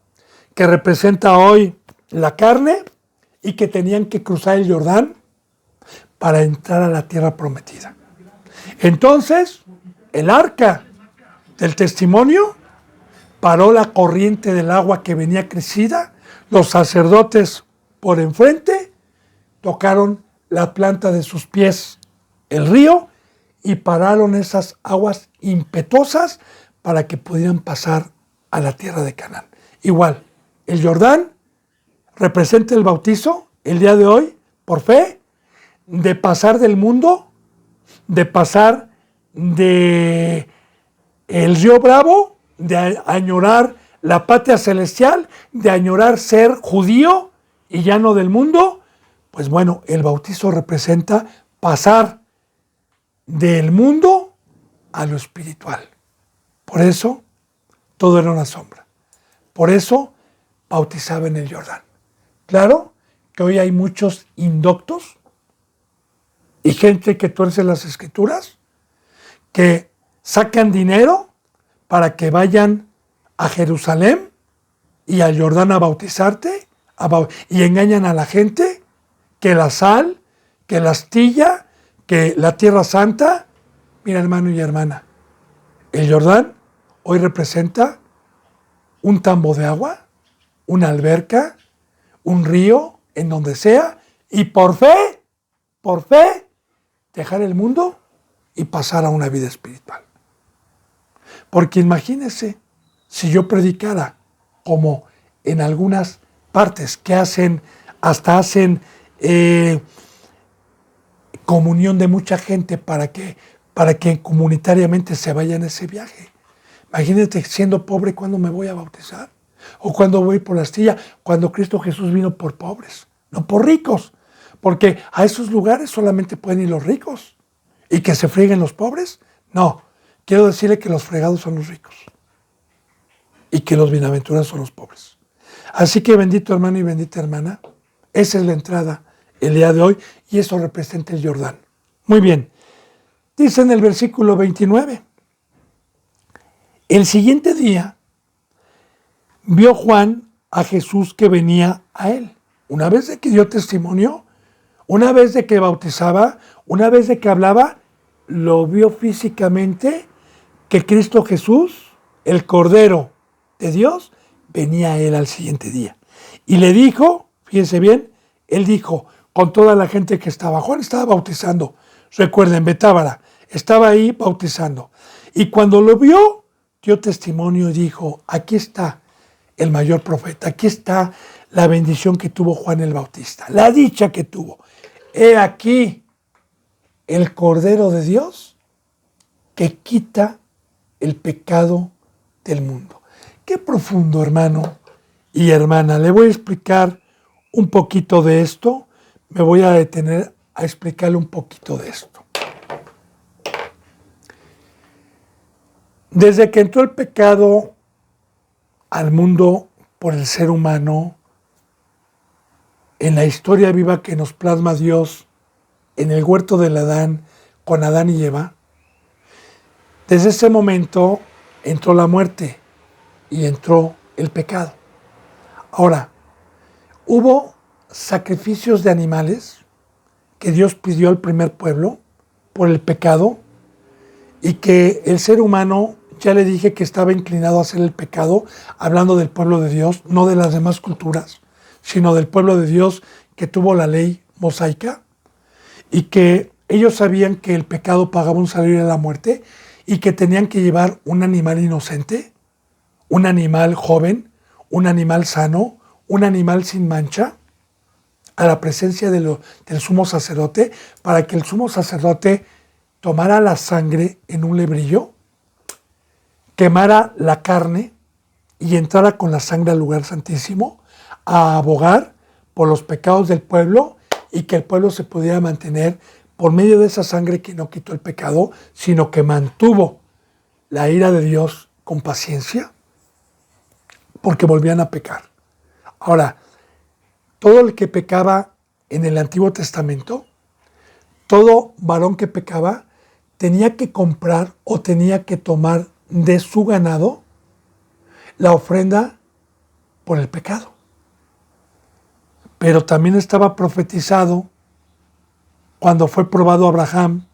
que representa hoy la carne, y que tenían que cruzar el Jordán para entrar a la tierra prometida. Entonces, el arca del testimonio paró la corriente del agua que venía crecida, los sacerdotes por enfrente tocaron la planta de sus pies el río y pararon esas aguas impetuosas para que pudieran pasar a la tierra de Canaán. Igual, el Jordán representa el bautizo el día de hoy, por fe, de pasar del mundo, de pasar de el río Bravo, de añorar la patria celestial, de añorar ser judío y ya no del mundo. Pues bueno, el bautizo representa pasar del mundo a lo espiritual. Por eso, todo era una sombra. Por eso, bautizaba en el Jordán. Claro que hoy hay muchos indoctos y gente que tuerce las escrituras, que sacan dinero para que vayan a Jerusalén y al Jordán a bautizarte, y engañan a la gente que la sal, que la astilla, que la tierra santa. Mira, hermano y hermana, el Jordán hoy representa un tambo de agua, una alberca, un río, en donde sea, y por fe, dejar el mundo y pasar a una vida espiritual. Porque imagínense, si yo predicara como en algunas partes que hacen comunión de mucha gente para que comunitariamente se vayan a ese viaje. Imagínate siendo pobre, ¿cuándo me voy a bautizar? O cuando voy por la astilla, cuando Cristo Jesús vino por pobres, no por ricos. Porque a esos lugares solamente pueden ir los ricos. ¿Y que se frieguen los pobres? No, quiero decirle que los fregados son los ricos. Y que los bienaventurados son los pobres. Así que bendito hermano y bendita hermana, esa es la entrada el día de hoy y eso representa el Jordán. Muy bien, dice en el versículo 29, el siguiente día vio Juan a Jesús que venía a él. Una vez de que dio testimonio, una vez de que bautizaba, una vez de que hablaba, lo vio físicamente que Cristo Jesús, el Cordero de Dios, venía a él al siguiente día. Y le dijo, fíjense bien, él dijo con toda la gente que estaba, Juan estaba bautizando, recuerden, Betábara, estaba ahí bautizando. Y cuando lo vio, dio testimonio y dijo, aquí está el mayor profeta, aquí está la bendición que tuvo Juan el Bautista, la dicha que tuvo. He aquí el Cordero de Dios que quita el pecado del mundo. Qué profundo, hermano y hermana. Le voy a explicar un poquito de esto. Me voy a detener a explicarle un poquito de esto. Desde que entró el pecado al mundo por el ser humano, en la historia viva que nos plasma Dios en el huerto del Adán, con Adán y Eva, desde ese momento entró la muerte y entró el pecado. Ahora, hubo sacrificios de animales que Dios pidió al primer pueblo por el pecado y que el ser humano ya le dije que estaba inclinado a hacer el pecado, hablando del pueblo de Dios, no de las demás culturas, sino del pueblo de Dios que tuvo la ley mosaica y que ellos sabían que el pecado pagaba un salario de la muerte y que tenían que llevar un animal inocente, un animal joven, un animal sano, un animal sin mancha, a la presencia del sumo sacerdote, para que el sumo sacerdote tomara la sangre en un lebrillo, quemara la carne y entrara con la sangre al lugar santísimo a abogar por los pecados del pueblo y que el pueblo se pudiera mantener por medio de esa sangre que no quitó el pecado, sino que mantuvo la ira de Dios con paciencia, porque volvían a pecar. Ahora, todo el que pecaba en el Antiguo Testamento, todo varón que pecaba, tenía que comprar o tenía que tomar de su ganado la ofrenda por el pecado. Pero también estaba profetizado cuando fue probado Abraham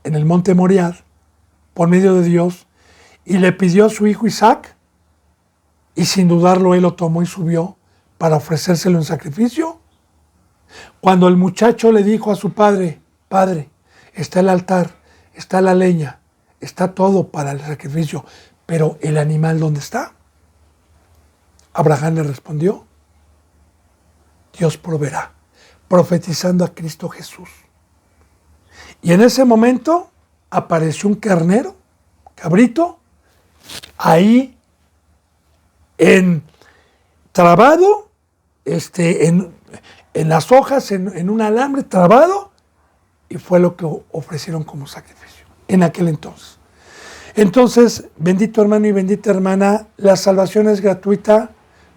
en el monte Moriah por medio de Dios y le pidió a su hijo Isaac, y sin dudarlo él lo tomó y subió para ofrecérselo en sacrificio. Cuando el muchacho le dijo a su padre: Padre, está el altar, está la leña, está todo para el sacrificio, pero ¿el animal dónde está? Abraham le respondió: Dios proveerá, profetizando a Cristo Jesús. Y en ese momento apareció un carnero, cabrito, ahí trabado, en las hojas, en un alambre trabado, y fue lo que ofrecieron como sacrificio en aquel entonces. Entonces, bendito hermano y bendita hermana, la salvación es gratuita.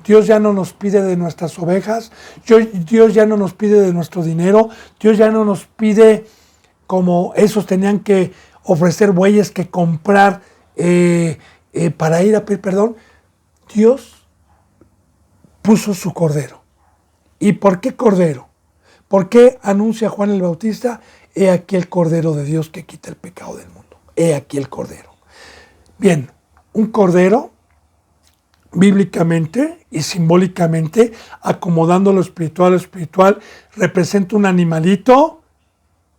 Dios ya no nos pide de nuestras ovejas, Dios ya no nos pide de nuestro dinero, Dios ya no nos pide como esos tenían que ofrecer bueyes que comprar para ir a pedir perdón. Dios puso su cordero. ¿Y por qué cordero? ¿Por qué anuncia Juan el Bautista? He aquí el cordero de Dios que quita el pecado del mundo. He aquí el cordero. Bien, un cordero, bíblicamente y simbólicamente, acomodando lo espiritual, representa un animalito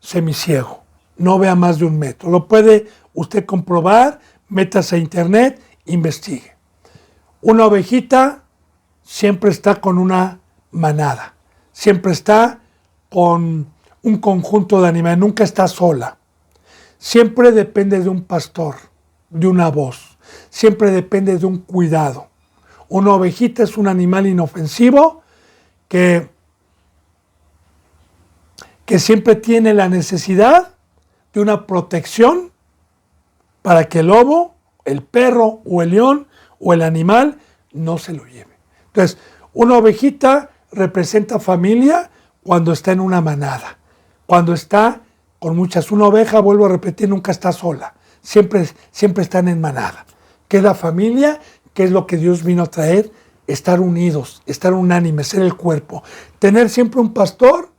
semiciego. No vea más de 1 metro. Lo puede usted comprobar, métase a internet, investigue. Una ovejita siempre está con una manada, siempre está con un conjunto de animales, nunca está sola. Siempre depende de un pastor, de una voz, siempre depende de un cuidado. Una ovejita es un animal inofensivo que siempre tiene la necesidad de una protección para que el lobo, el perro o el león o el animal no se lo lleve. Entonces, una ovejita representa familia cuando está en una manada, cuando está con muchas. Una oveja, vuelvo a repetir, nunca está sola, siempre están en manada. ¿Qué es la familia? ¿Qué es lo que Dios vino a traer? Estar unidos, estar unánimes, ser el cuerpo. Tener siempre un pastor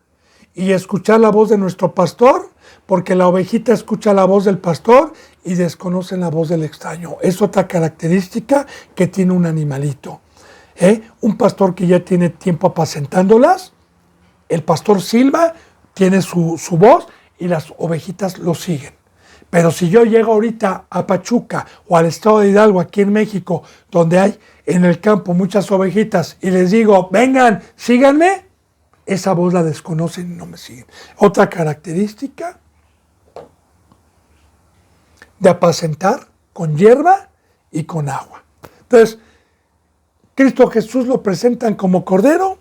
y escuchar la voz de nuestro pastor, porque la ovejita escucha la voz del pastor y desconoce la voz del extraño. Es otra característica que tiene un animalito. Un pastor que ya tiene tiempo apacentándolas, el pastor silba, tiene su voz y las ovejitas lo siguen. Pero si yo llego ahorita a Pachuca o al estado de Hidalgo, aquí en México, donde hay en el campo muchas ovejitas, y les digo: vengan, síganme, esa voz la desconocen y no me siguen. Otra característica de apacentar con hierba y con agua. Entonces, Cristo Jesús lo presentan como cordero,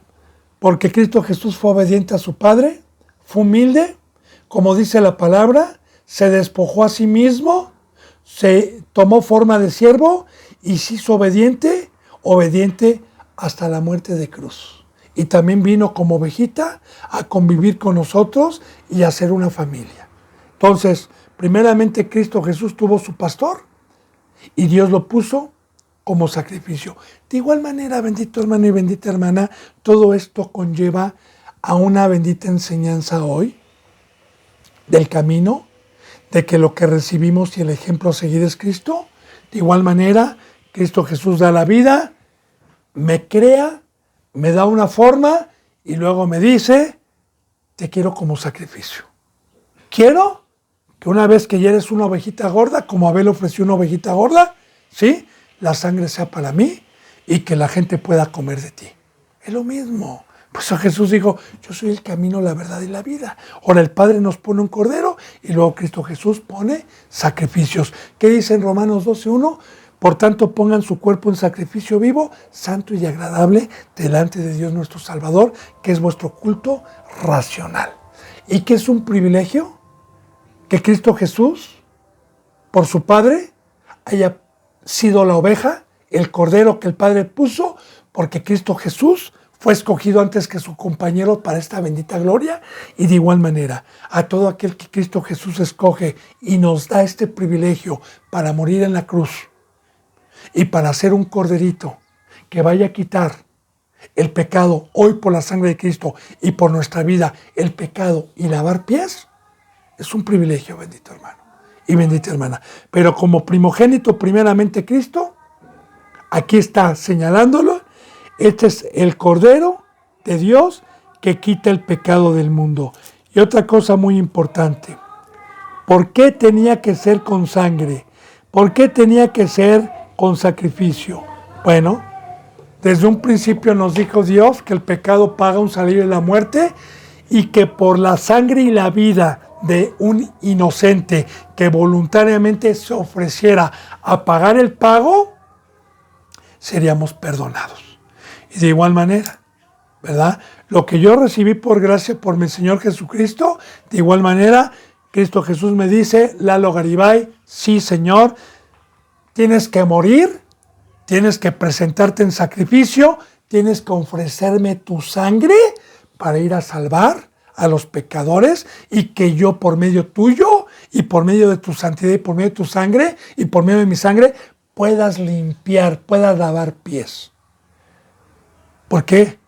porque Cristo Jesús fue obediente a su Padre, fue humilde, como dice la palabra, se despojó a sí mismo, se tomó forma de siervo y se hizo obediente hasta la muerte de cruz. Y también vino como ovejita a convivir con nosotros y a ser una familia. Entonces, primeramente Cristo Jesús tuvo su pastor y Dios lo puso como sacrificio. De igual manera, bendito hermano y bendita hermana, todo esto conlleva a una bendita enseñanza hoy del camino, de que lo que recibimos y el ejemplo a seguir es Cristo. De igual manera, Cristo Jesús da la vida, me crea, me da una forma y luego me dice, te quiero como sacrificio. Quiero que una vez que ya eres una ovejita gorda, como Abel ofreció una ovejita gorda, ¿sí? La sangre sea para mí y que la gente pueda comer de ti. Es lo mismo. Pues a Jesús dijo, yo soy el camino, la verdad y la vida. Ahora el Padre nos pone un cordero y luego Cristo Jesús pone sacrificios. ¿Qué dice en Romanos 12:1? Por tanto, pongan su cuerpo en sacrificio vivo, santo y agradable delante de Dios nuestro Salvador, que es vuestro culto racional. ¿Y qué es un privilegio? Que Cristo Jesús, por su Padre, haya sido la oveja, el cordero que el Padre puso, porque Cristo Jesús fue escogido antes que su compañero para esta bendita gloria. Y de igual manera, a todo aquel que Cristo Jesús escoge y nos da este privilegio para morir en la cruz y para ser un corderito que vaya a quitar el pecado hoy por la sangre de Cristo y por nuestra vida, el pecado y lavar pies, es un privilegio, bendito hermano y bendita hermana. Pero como primogénito primeramente Cristo, aquí está señalándolo, este es el Cordero de Dios que quita el pecado del mundo. Y otra cosa muy importante, ¿por qué tenía que ser con sangre? ¿Por qué tenía que ser con sacrificio? Bueno, desde un principio nos dijo Dios que el pecado paga un salario de la muerte y que por la sangre y la vida de un inocente que voluntariamente se ofreciera a pagar el pago, seríamos perdonados. Y de igual manera, ¿verdad? Lo que yo recibí por gracia por mi Señor Jesucristo, de igual manera, Cristo Jesús me dice, Lalo Garibay, sí Señor, tienes que morir, tienes que presentarte en sacrificio, tienes que ofrecerme tu sangre para ir a salvar a los pecadores y que yo por medio tuyo y por medio de tu santidad y por medio de tu sangre y por medio de mi sangre puedas limpiar, puedas lavar pies. ¿Por qué?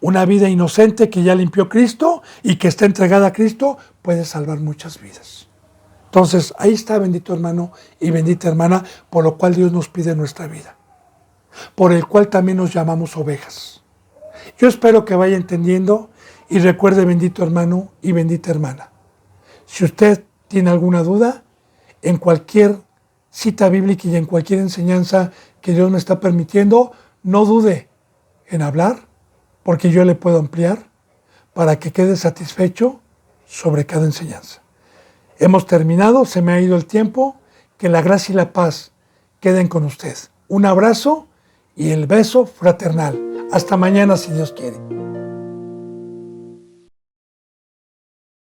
Una vida inocente que ya limpió Cristo y que está entregada a Cristo puede salvar muchas vidas. Entonces, ahí está, bendito hermano y bendita hermana, por lo cual Dios nos pide nuestra vida, por el cual también nos llamamos ovejas. Yo espero que vaya entendiendo y recuerde, bendito hermano y bendita hermana, si usted tiene alguna duda, en cualquier cita bíblica y en cualquier enseñanza que Dios me está permitiendo, no dude en hablar, porque yo le puedo ampliar para que quede satisfecho sobre cada enseñanza. Hemos terminado, se me ha ido el tiempo, que la gracia y la paz queden con usted. Un abrazo y el beso fraternal. Hasta mañana si Dios quiere.